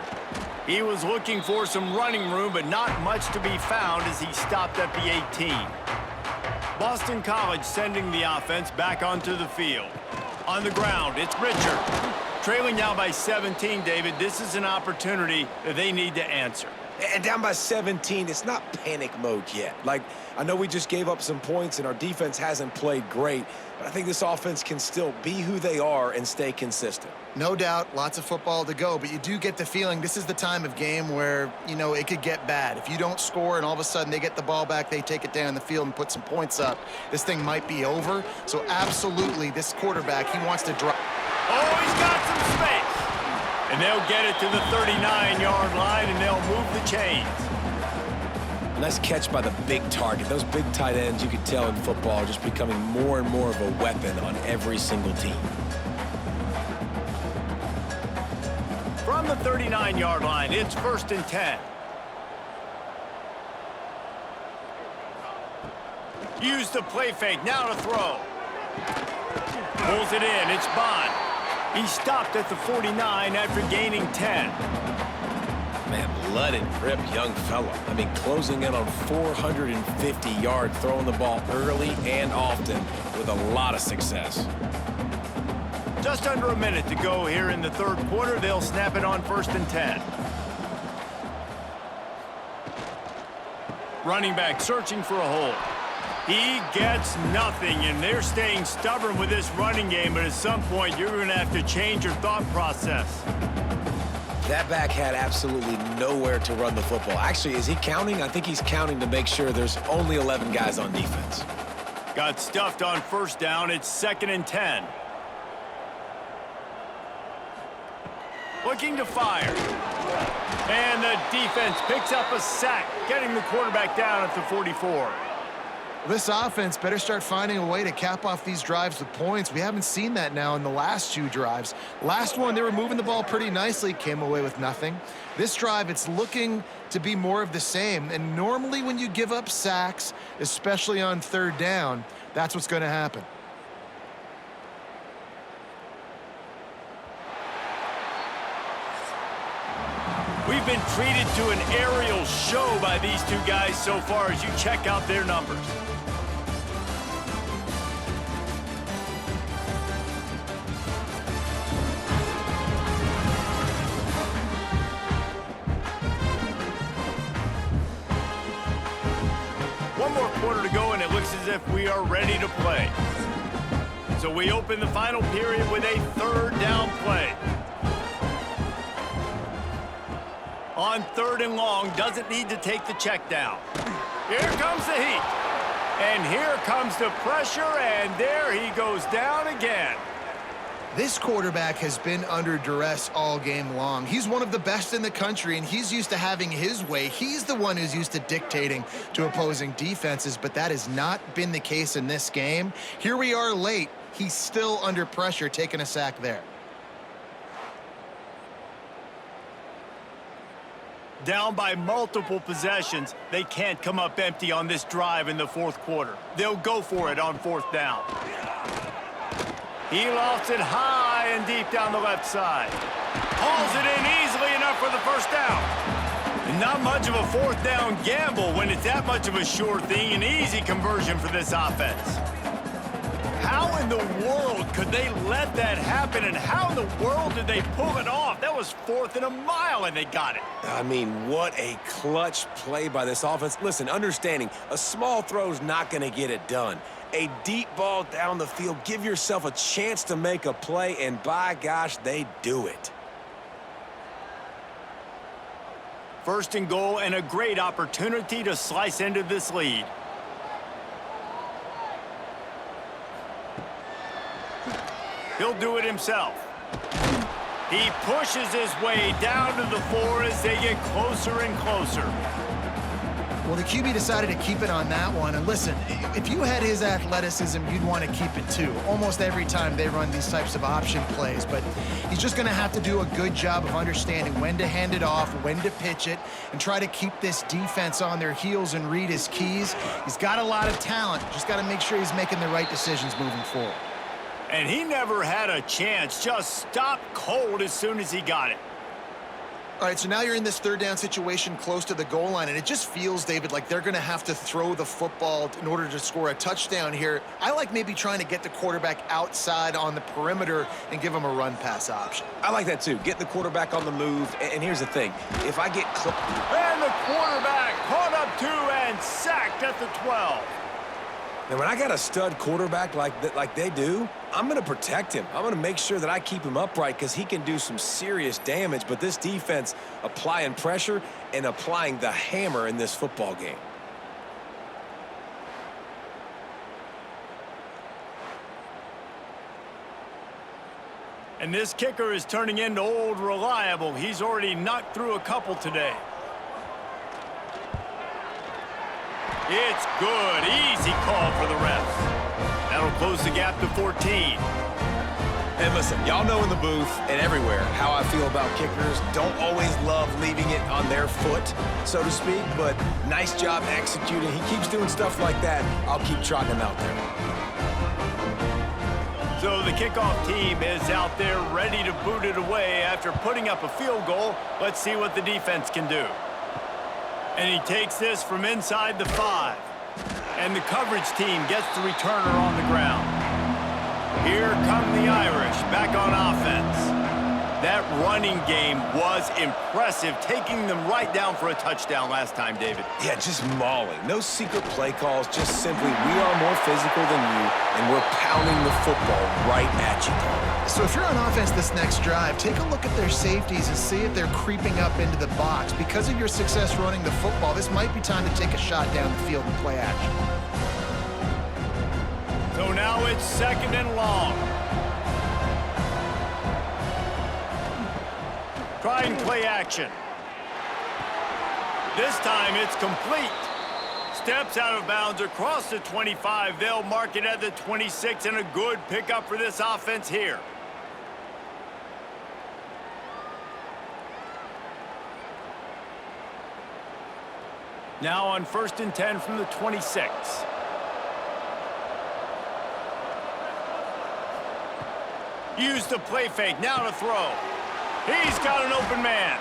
He was looking for some running room, but not much to be found as he stopped at the 18. Boston College sending the offense back onto the field. On the ground, it's Richard. Trailing now by 17, David. This is an opportunity that they need to answer. And down by 17, it's not panic mode yet. Like, I know we just gave up some points and our defense hasn't played great, but I think this offense can still be who they are and stay consistent. No doubt, lots of football to go, but you do get the feeling this is the time of game where, it could get bad. If you don't score and all of a sudden they get the ball back, they take it down the field and put some points up, this thing might be over. So absolutely, this quarterback, he wants to drive. Oh, he's got some space. And they'll get it to the 39-yard line, and they'll move the chains. Nice catch by the big target. Those big tight ends, you could tell in football, are just becoming more and more of a weapon on every single team. From the 39-yard line, it's 1st and 10. Use the play fake, now to throw. Pulls it in, it's Bond. He stopped at the 49 after gaining 10. Man, let it rip, young fella. I mean, closing in on 450 yards, throwing the ball early and often with a lot of success. Just under a minute to go here in the third quarter. They'll snap it on 1st and 10. Running back searching for a hole. He gets nothing, and they're staying stubborn with this running game, but at some point, you're going to have to change your thought process. That back had absolutely nowhere to run the football. Actually, is he counting? I think he's counting to make sure there's only 11 guys on defense. Got stuffed on first down. It's 2nd and 10. looking to fire. And the defense picks up a sack, getting the quarterback down at the 44. This offense better start finding a way to cap off these drives with points. We haven't seen that now in the last 2 drives. Last one, they were moving the ball pretty nicely, came away with nothing. This drive, it's looking to be more of the same. And normally when you give up sacks, especially on 3rd down, that's what's going to happen. We've been treated to an aerial show by these 2 guys so far as you check out their numbers. One more quarter to go, and it looks as if we are ready to play. So we open the final period with a 3rd down play. On 3rd and long, doesn't need to take the check down. Here comes the heat. And here comes the pressure, and there he goes down again. This quarterback has been under duress all game long. He's one of the best in the country, and he's used to having his way. He's the one who's used to dictating to opposing defenses, but that has not been the case in this game. Here we are late. He's still under pressure, taking a sack there. Down by multiple possessions, they can't come up empty on this drive in the 4th quarter. They'll go for it on 4th down. He lofts it high and deep down the left side. Hauls it in easily enough for the 1st down. And not much of a 4th down gamble when it's that much of a sure thing, an easy conversion for this offense. How in the world could they let that happen, and how in the world did they pull it off? That was 4th and a mile, and they got it. I mean, what a clutch play by this offense. Listen, understanding, a small throw's not going to get it done. A deep ball down the field, give yourself a chance to make a play, and by gosh, they do it. 1st and goal, and a great opportunity to slice into this lead. He'll do it himself. He pushes his way down to the floor as they get closer and closer. Well, the QB decided to keep it on that one. And listen, if you had his athleticism, you'd want to keep it too. Almost every time they run these types of option plays. But he's just going to have to do a good job of understanding when to hand it off, when to pitch it, and try to keep this defense on their heels and read his keys. He's got a lot of talent. Just got to make sure he's making the right decisions moving forward. And he never had a chance, just stopped cold as soon as he got it. All right, so now you're in this 3rd down situation close to the goal line, and it just feels, David, like they're going to have to throw the football in order to score a touchdown here. I like maybe trying to get the quarterback outside on the perimeter and give him a run-pass option. I like that, too. Get the quarterback on the move. And here's the thing. If I get close... And the quarterback caught up 2 and sacked at the 12. And when I got a stud quarterback like they do, I'm going to protect him. I'm going to make sure that I keep him upright because he can do some serious damage. But this defense applying pressure and applying the hammer in this football game. And this kicker is turning into old reliable. He's already knocked through a couple today. It's good. Easy call for the refs. That'll close the gap to 14. And listen, y'all know in the booth and everywhere how I feel about kickers. Don't always love leaving it on their foot, so to speak, but nice job executing. He keeps doing stuff like that. I'll keep trotting him out there. So the kickoff team is out there ready to boot it away after putting up a field goal. Let's see what the defense can do. And he takes this from inside the 5. And the coverage team gets the returner on the ground. Here come the Irish back on offense. That running game was impressive, taking them right down for a touchdown last time, David. Yeah, just mauling. No secret play calls, just simply we are more physical than you, and we're pounding the football right at you. So if you're on offense this next drive, take a look at their safeties and see if they're creeping up into the box. Because of your success running the football, this might be time to take a shot down the field and play action. So now it's 2nd and long. Try and play action. This time it's complete. Steps out of bounds across the 25. They'll mark it at the 26, and a good pickup for this offense here. Now on 1st and 10 from the 26. Use the play fake, now to throw. He's got an open man.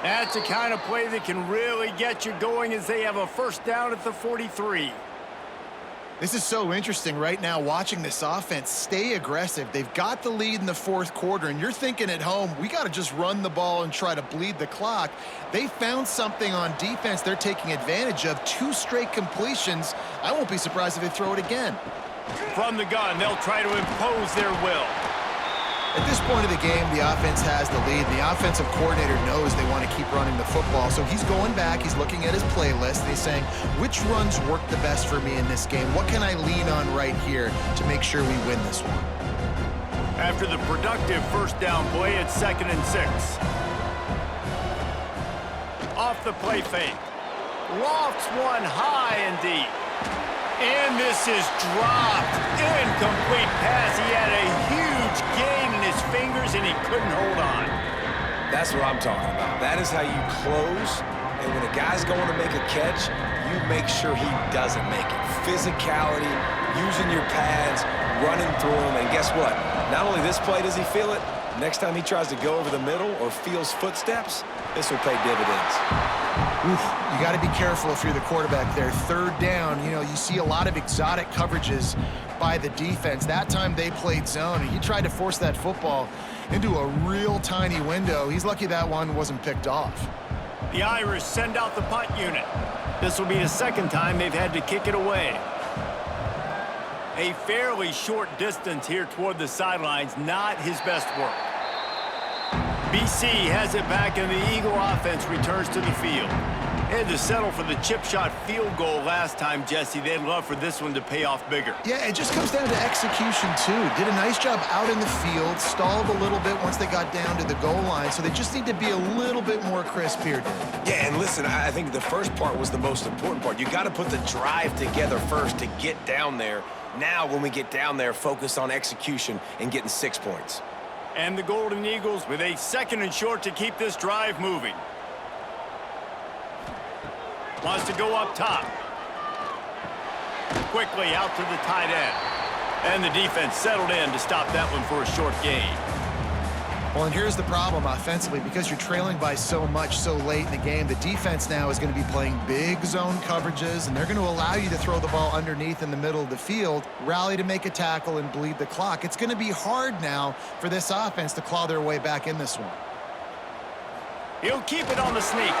That's the kind of play that can really get you going as they have a first down at the 43. This is so interesting right now, watching this offense stay aggressive. They've got the lead in the 4th quarter, and you're thinking at home, we got to just run the ball and try to bleed the clock. They found something on defense they're taking advantage of. 2 straight completions. I won't be surprised if they throw it again. From the gun, they'll try to impose their will. At this point of the game, the offense has the lead. The offensive coordinator knows they want to keep running the football, so he's going back, he's looking at his playlist, and he's saying, which runs work the best for me in this game? What can I lean on right here to make sure we win this one? After the productive first down play, it's 2nd and 6. Off the play fake. Lofts one high and deep. And this is dropped. Incomplete pass. He had a huge gain in his fingers, and he couldn't hold on. That's what I'm talking about. That is how you close. And when a guy's going to make a catch, you make sure he doesn't make it. Physicality, using your pads, running through them. And guess what? Not only this play does he feel it, next time he tries to go over the middle or feels footsteps, this will pay dividends. Oof, you got to be careful if you're the quarterback there. 3rd down, you know, you see a lot of exotic coverages by the defense. That time they played zone, and he tried to force that football into a real tiny window. He's lucky that one wasn't picked off. The Irish send out the punt unit. This will be the 2nd time they've had to kick it away. A fairly short distance here toward the sidelines, not his best work. BC has it back, and the Eagle offense returns to the field. They had to settle for the chip shot field goal last time, Jesse. They'd love for this one to pay off bigger. Yeah, it just comes down to execution, too. Did a nice job out in the field, stalled a little bit once they got down to the goal line, so they just need to be a little bit more crisp here, Dave. Yeah, and listen, I think the first part was the most important part. You got to put the drive together first to get down there. Now, when we get down there, focus on execution and getting 6 points. And the Golden Eagles with a 2nd and short to keep this drive moving. Wants to go up top. Quickly out to the tight end. And the defense settled in to stop that one for a short gain. Well, and here's the problem offensively. Because you're trailing by so much so late in the game, the defense now is going to be playing big zone coverages, and they're going to allow you to throw the ball underneath in the middle of the field, rally to make a tackle, and bleed the clock. It's going to be hard now for this offense to claw their way back in this one. He'll keep it on the sneak.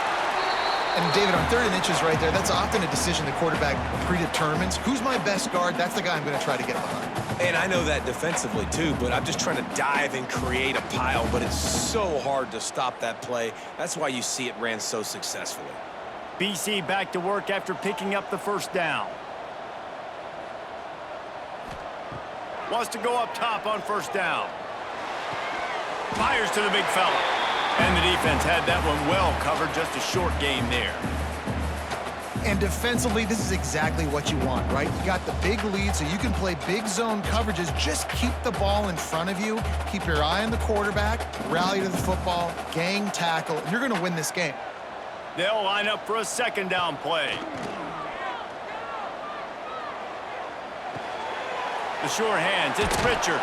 And David, on 3rd and inches right there, that's often a decision the quarterback predetermines. Who's my best guard? That's the guy I'm going to try to get behind. And I know that defensively, too, but I'm just trying to dive and create a pile, but it's so hard to stop that play. That's why you see it ran so successfully. BC back to work after picking up the first down. Wants to go up top on 1st down. Fires to the big fella. And the defense had that one well covered, just a short gain there. And defensively, this is exactly what you want, right? You got the big lead, so you can play big zone coverages. Just keep the ball in front of you. Keep your eye on the quarterback, rally to the football, gang tackle, and you're going to win this game. They'll line up for a 2nd down play. The sure hands, it's Richard.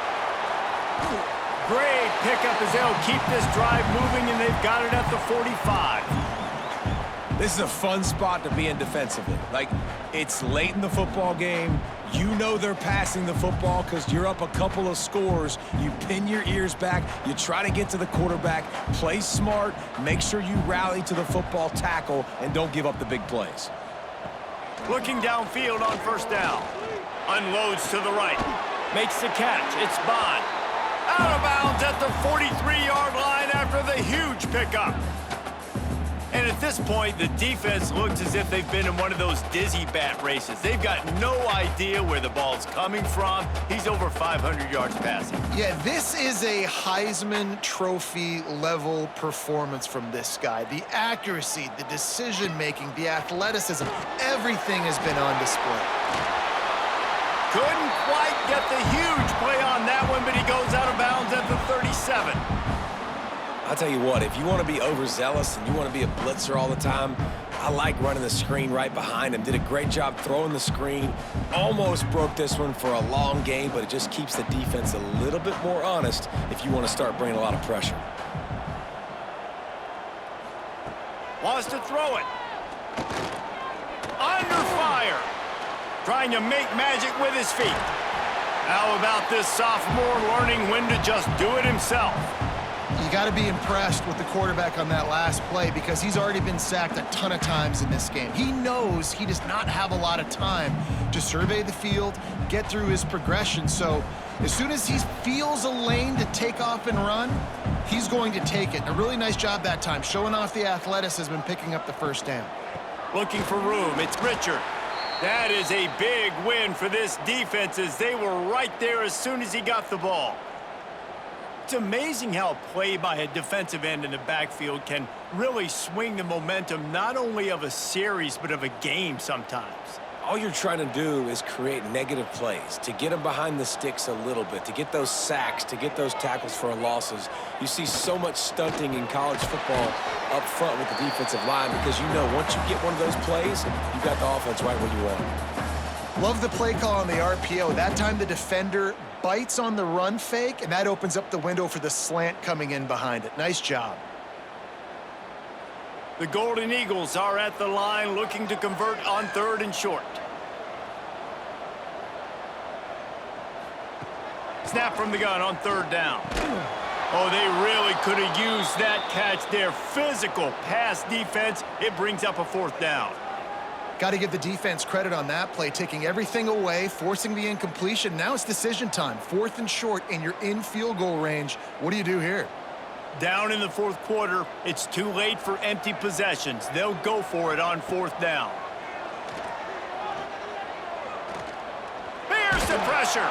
Great pickup as they'll keep this drive moving, and they've got it at the 45. This is a fun spot to be in defensively. Like, it's late in the football game. You know they're passing the football because you're up a couple of scores. You pin your ears back. You try to get to the quarterback. Play smart. Make sure you rally to the football, tackle, and don't give up the big plays. Looking downfield on 1st down. Unloads to the right. Makes the catch. It's Bond. Out of bounds at the 43-yard line after the huge pickup. And at this point, the defense looks as if they've been in one of those dizzy bat races. They've got no idea where the ball's coming from. He's over 500 yards passing. Yeah, this is a Heisman Trophy level performance from this guy. The accuracy, the decision-making, the athleticism, everything has been on display. Couldn't quite get the huge play on that one, but he goes out of bounds at the 37. I'll tell you what, if you want to be overzealous and you want to be a blitzer all the time, I like running the screen right behind him. Did a great job throwing the screen. Almost broke this one for a long game, but it just keeps the defense a little bit more honest if you want to start bringing a lot of pressure. Wants to throw it. Under fire. Trying to make magic with his feet. How about this sophomore learning when to just do it himself? You got to be impressed with the quarterback on that last play because he's already been sacked a ton of times in this game. He knows he does not have a lot of time to survey the field, get through his progression. So as soon as he feels a lane to take off and run, he's going to take it. And a really nice job that time, showing off the athleticism and picking up the first down. Looking for room. It's Richard. That is a big win for this defense as they were right there as soon as he got the ball. It's amazing how a play by a defensive end in the backfield can really swing the momentum not only of a series but of a game sometimes. All you're trying to do is create negative plays, to get them behind the sticks a little bit, to get those sacks, to get those tackles for losses. You see so much stunting in college football up front with the defensive line because you know once you get one of those plays, you got the offense right where you want it. Love the play call on the RPO. That time the defender bites on the run fake, and that opens up the window for the slant coming in behind it. Nice job. The Golden Eagles are at the line looking to convert on 3rd and short. Snap from the gun on 3rd down. Oh, they really could have used that catch there. Physical pass defense. It brings up a 4th down. Got to give the defense credit on that play, taking everything away, forcing the incompletion. Now it's decision time. 4th and short, and you're in field goal range. What do you do here? Down in the 4th quarter, it's too late for empty possessions. They'll go for it on 4th down. Here's the pressure.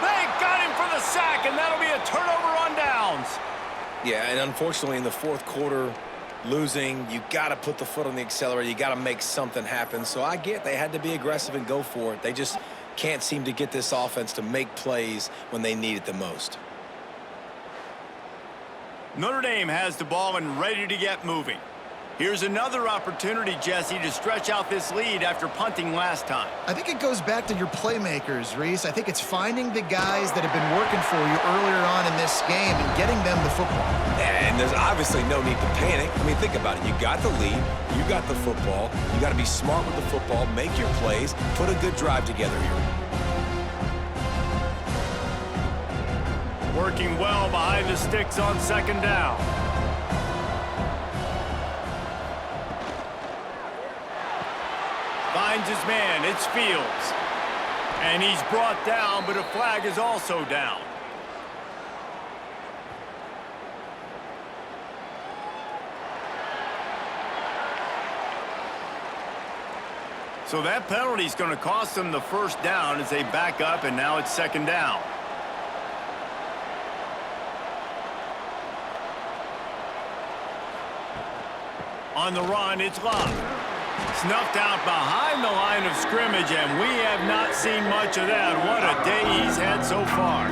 They got him for the sack, and that'll be a turnover on downs. Yeah, and unfortunately in the 4th quarter, losing, you got to put the foot on the accelerator. You got to make something happen. So I get they had to be aggressive and go for it. They just can't seem to get this offense to make plays when they need it the most. Notre Dame has the ball and ready to get moving. Here's another opportunity, Jesse, to stretch out this lead after punting last time. I think it goes back to your playmakers, Reese. I think it's finding the guys that have been working for you earlier on in this game and getting them the football. And there's obviously no need to panic. I mean, think about it. You got the lead. You got the football. You got to be smart with the football, make your plays, put a good drive together here. Working well behind the sticks on 2nd down. Finds his man. It's Fields. And he's brought down, but a flag is also down. So that penalty is going to cost them the 1st down as they back up, and now it's 2nd down. On the run, it's Love. Snuffed out behind the line of scrimmage, and we have not seen much of that. What a day he's had so far.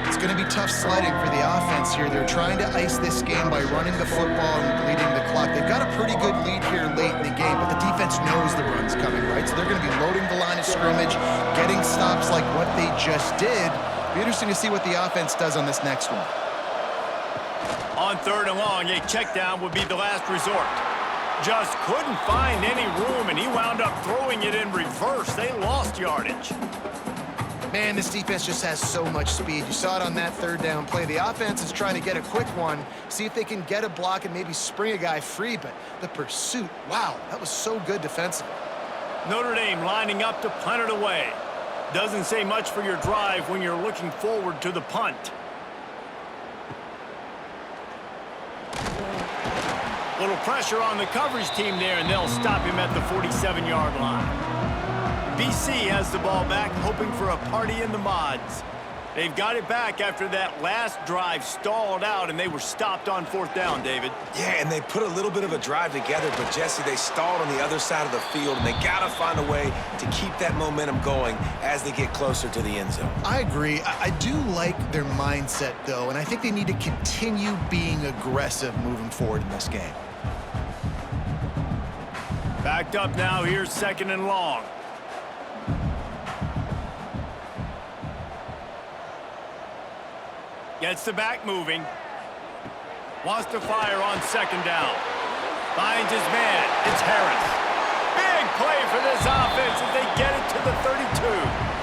It's going to be tough sledding for the offense here. They're trying to ice this game by running the football and bleeding the clock. They've got a pretty good lead here late in the game, but the defense knows the run's coming, right? So they're going to be loading the line of scrimmage, getting stops like what they just did. Be interesting to see what the offense does on this next one. On 3rd and long, a check down would be the last resort. Just couldn't find any room, and he wound up throwing it in reverse. They lost yardage. Man, this defense just has so much speed. You saw it on that 3rd down play. The offense is trying to get a quick one, see if they can get a block and maybe spring a guy free, but the pursuit, wow, that was so good defensively. Notre Dame lining up to punt it away. Doesn't say much for your drive when you're looking forward to the punt. Little pressure on the coverage team there, and they'll stop him at the 47-yard line. BC has the ball back, hoping for a party in the mods. They've got it back after that last drive stalled out, and they were stopped on 4th down, David. Yeah, and they put a little bit of a drive together, but, Jesse, they stalled on the other side of the field, and they got to find a way to keep that momentum going as they get closer to the end zone. I agree. I do like their mindset, though, and I think they need to continue being aggressive moving forward in this game. Backed up now. Here's 2nd and long. Gets the back moving. Wants to fire on 2nd down. Finds his man. It's Harris. Big play for this offense as they get it to the 32.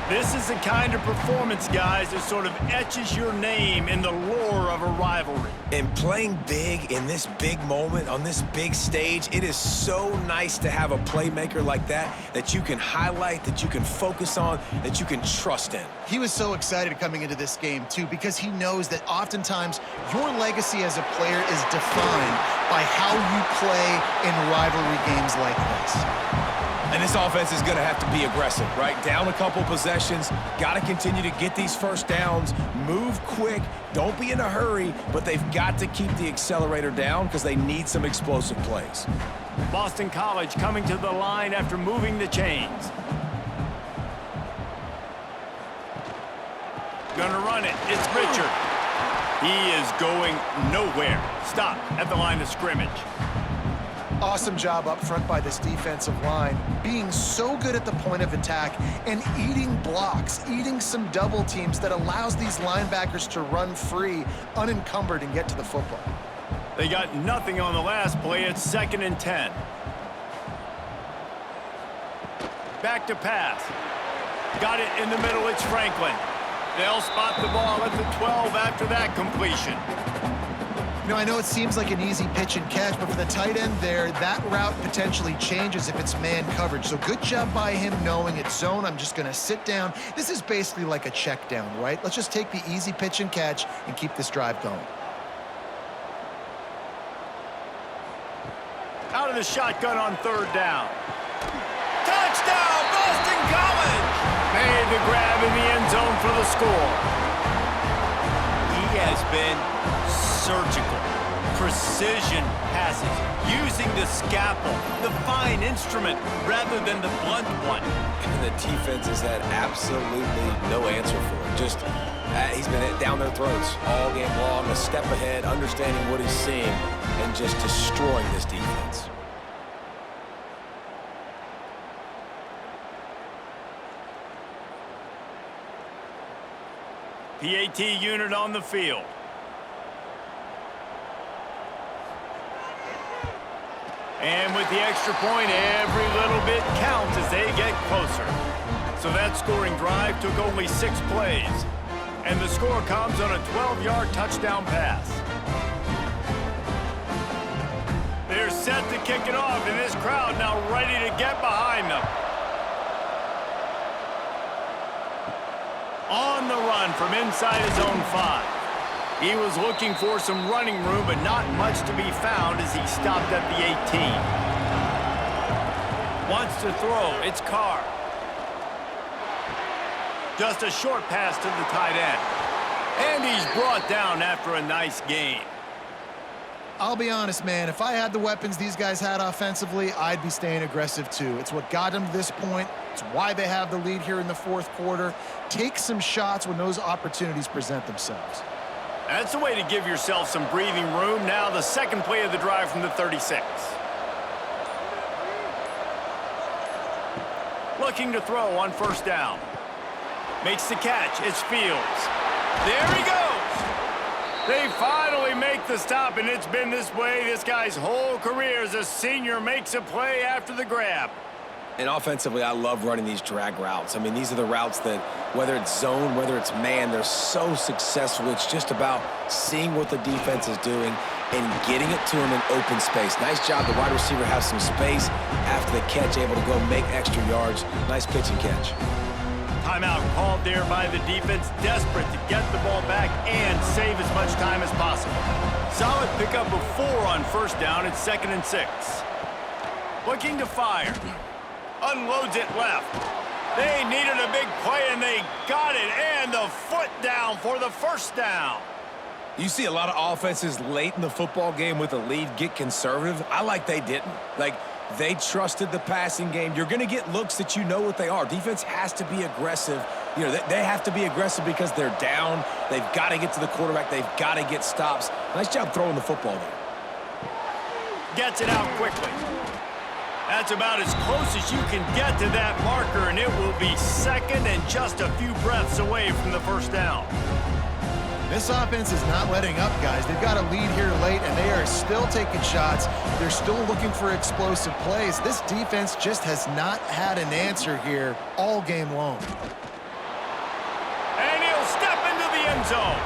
This is the kind of performance, guys, that sort of etches your name in the lore of a rivalry. And playing big in this big moment, on this big stage, it is so nice to have a playmaker like that you can highlight, that you can focus on, that you can trust in. He was so excited coming into this game, too, because he knows that oftentimes your legacy as a player is defined by how you play in rivalry games like this. And this offense is going to have to be aggressive, right? Down a couple possessions, got to continue to get these first downs, move quick, don't be in a hurry, but they've got to keep the accelerator down because they need some explosive plays. Boston College coming to the line after moving the chains. Gonna run it. It's Richard. He is going nowhere. Stop at the line of scrimmage. Awesome job up front by this defensive line, being so good at the point of attack and eating blocks, eating some double teams that allows these linebackers to run free, unencumbered, and get to the football. They got nothing on the last play. It's 2nd and 10. Back to pass. Got it in the middle. It's Franklin. They'll spot the ball at the 12 after that completion. You know, I know it seems like an easy pitch and catch, but for the tight end there, that route potentially changes if it's man coverage. So good job by him knowing it's zone. I'm just going to sit down. This is basically like a check down, right? Let's just take the easy pitch and catch and keep this drive going. Out of the shotgun on 3rd down. Touchdown, Boston College! Made the grab in the end zone for the score. He has been surgical, precision passes, using the scalpel, the fine instrument, rather than the blunt one. And the defense has had absolutely no answer for it. Just, he's been down their throats all game long, a step ahead, understanding what he's seeing, and just destroying this defense. PAT unit on the field. And with the extra point, every little bit counts as they get closer. So that scoring drive took only 6 plays. And the score comes on a 12-yard touchdown pass. They're set to kick it off, and this crowd now ready to get behind them. On the run from inside his own 5. He was looking for some running room, but not much to be found as he stopped at the 18. Wants to throw. It's Carr. Just a short pass to the tight end. And he's brought down after a nice gain. I'll be honest, man, if I had the weapons these guys had offensively, I'd be staying aggressive too. It's what got them to this point. It's why they have the lead here in the 4th quarter. Take some shots when those opportunities present themselves. That's the way to give yourself some breathing room. Now the 2nd play of the drive from the 36. Looking to throw on 1st down. Makes the catch. It's Fields. There he goes. They finally make the stop, and it's been this way this guy's whole career as a senior makes a play after the grab. And offensively, I love running these drag routes. I mean, these are the routes that, whether it's zone, whether it's man, they're so successful. It's just about seeing what the defense is doing and getting it to him in open space. Nice job. The wide receiver has some space after the catch, able to go make extra yards. Nice pitch and catch. Timeout called there by the defense, desperate to get the ball back and save as much time as possible. Solid pickup of 4 on first down. It's 2nd and 6. Looking to fire. Unloads it left. They needed a big play, and they got it. And the foot down for the first down. You see a lot of offenses late in the football game with a lead get conservative. I like they didn't. Like, they trusted the passing game. You're going to get looks that you know what they are. Defense has to be aggressive. You know, they have to be aggressive because they're down. They've got to get to the quarterback. They've got to get stops. Nice job throwing the football there. Gets it out quickly. That's about as close as you can get to that marker, and it will be 2nd and just a few breaths away from the first down. This offense is not letting up, guys. They've got a lead here late, and they are still taking shots. They're still looking for explosive plays. This defense just has not had an answer here all game long. And he'll step into the end zone.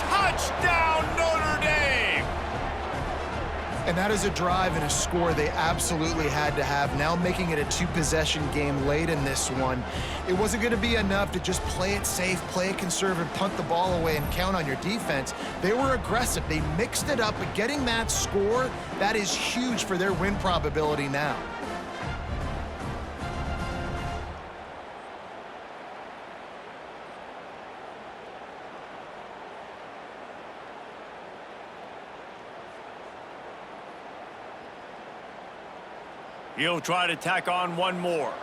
Touchdown, Notre Dame! And that is a drive and a score they absolutely had to have. Now making it a 2-possession game late in this one. It wasn't going to be enough to just play it safe, play it conservative, punt the ball away, and count on your defense. They were aggressive. They mixed it up, but getting that score, that is huge for their win probability now. He'll try to tack on one more.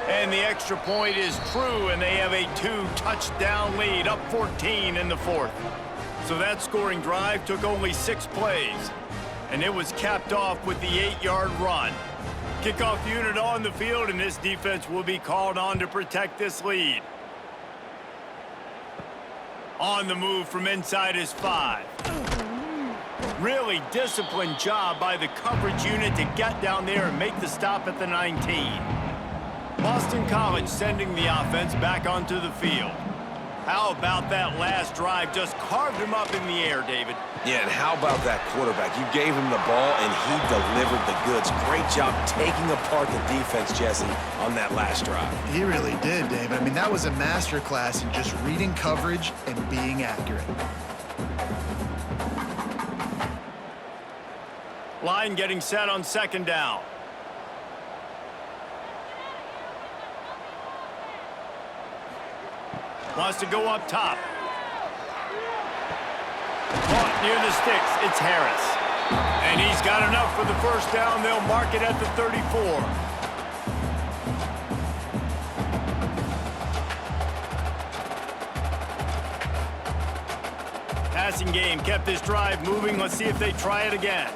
And the extra point is true, and they have a 2-touchdown lead, up 14 in the 4th. So that scoring drive took only 6 plays, and it was capped off with the 8-yard run. Kickoff unit on the field, and this defense will be called on to protect this lead. On the move from inside is 5. Really disciplined job by the coverage unit to get down there and make the stop at the 19. Boston College sending the offense back onto the field. How about that last drive? Just carved him up in the air, David. Yeah, and how about that quarterback? You gave him the ball, and he delivered the goods. Great job taking apart the defense, Jesse, on that last drive. He really did, David. I mean, that was a masterclass in just reading coverage and being accurate. Line getting set on 2nd down. Wants to go up top. Caught near the sticks. It's Harris. And he's got enough for the first down. They'll mark it at the 34. Passing game kept this drive moving. Let's see if they try it again.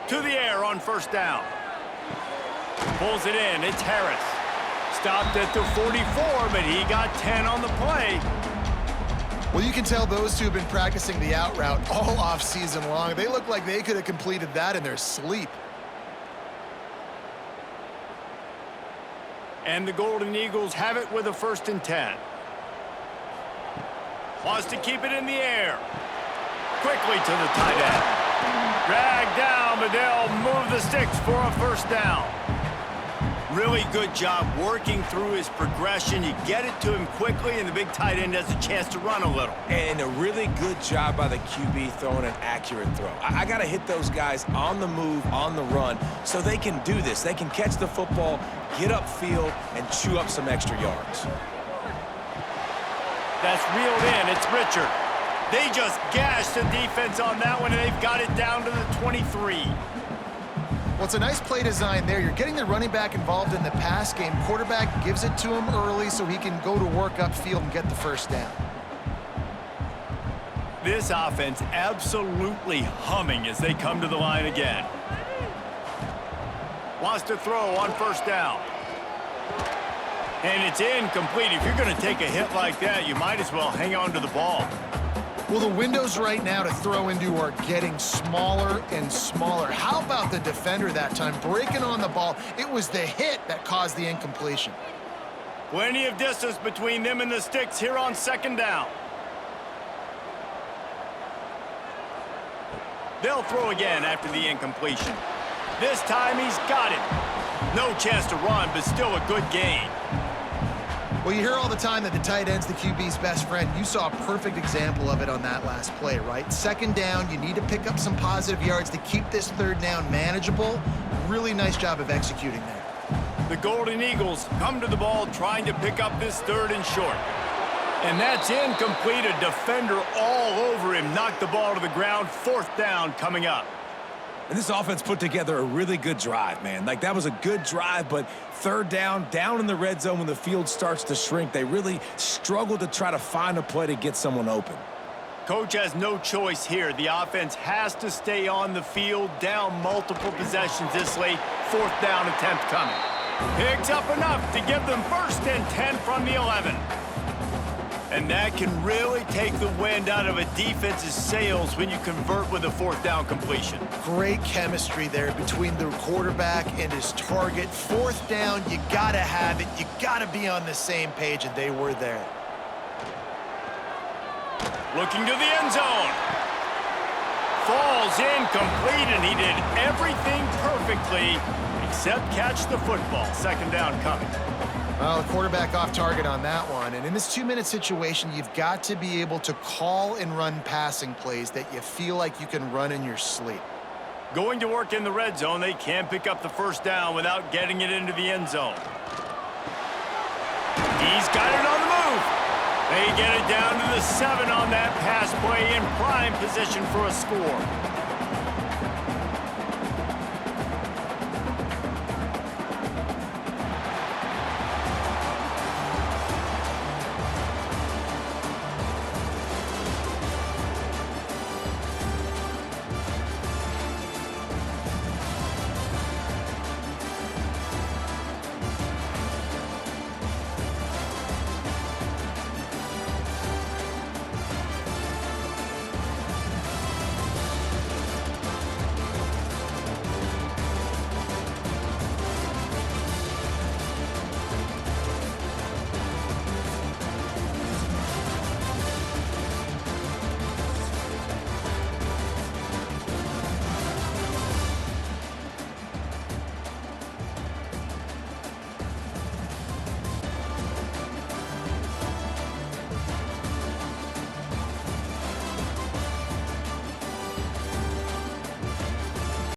To the air on first down. Pulls it in. It's Harris. Stopped at the 44, but he got 10 on the play. Well, you can tell those two have been practicing the out route all offseason long. They look like they could have completed that in their sleep. And the Golden Eagles have it with a 1st and 10. Wants to keep it in the air. Quickly to the tight end. Dragged down, but they'll move the sticks for a first down. Really good job working through his progression. You get it to him quickly, and the big tight end has a chance to run a little. And a really good job by the QB throwing an accurate throw. I got to hit those guys on the move, on the run, so they can do this. They can catch the football, get upfield, and chew up some extra yards. That's reeled in. It's Richard. They just gashed the defense on that one, and they've got it down to the 23. Well, it's a nice play design there. You're getting the running back involved in the pass game. Quarterback gives it to him early so he can go to work upfield and get the first down. This offense absolutely humming as they come to the line again. Wants to throw on first down. And it's incomplete. If you're going to take a hit like that, you might as well hang on to the ball. Well, the windows right now to throw into are getting smaller and smaller. How about the defender that time breaking on the ball? It was the hit that caused the incompletion. Plenty of distance between them and the sticks here on 2nd down. They'll throw again after the incompletion. This time he's got it. No chance to run, but still a good gain. Well, you hear all the time that the tight end's the QB's best friend. You saw a perfect example of it on that last play, right? Second down, you need to pick up some positive yards to keep this third down manageable. Really nice job of executing there. The Golden Eagles come to the ball trying to pick up this third and short. And that's incomplete. A defender all over him. Knocked the ball to the ground. Fourth down coming up. And this offense put together a really good drive, man. Like, that was a good drive, but third down in the red zone when the field starts to shrink, they really struggle to try to find a play to get someone open. Coach has no choice here. The offense has to stay on the field, down multiple possessions this late. Fourth down attempt coming. Picks up enough to give them first and 10 from the 11. And that can really take the wind out of a defense's sails when you convert with a fourth down completion. Great chemistry there between the quarterback and his target. Fourth down, you gotta have it. You gotta be on the same page, and they were there. Looking to the end zone. Falls incomplete, and he did everything perfectly except catch the football. Second down coming. Well, the quarterback off target on that one. And in this 2-minute situation, you've got to be able to call and run passing plays that you feel like you can run in your sleep. Going to work in the red zone, they can't pick up the first down without getting it into the end zone. He's got it on the move. They get it down to the 7 on that pass play in prime position for a score.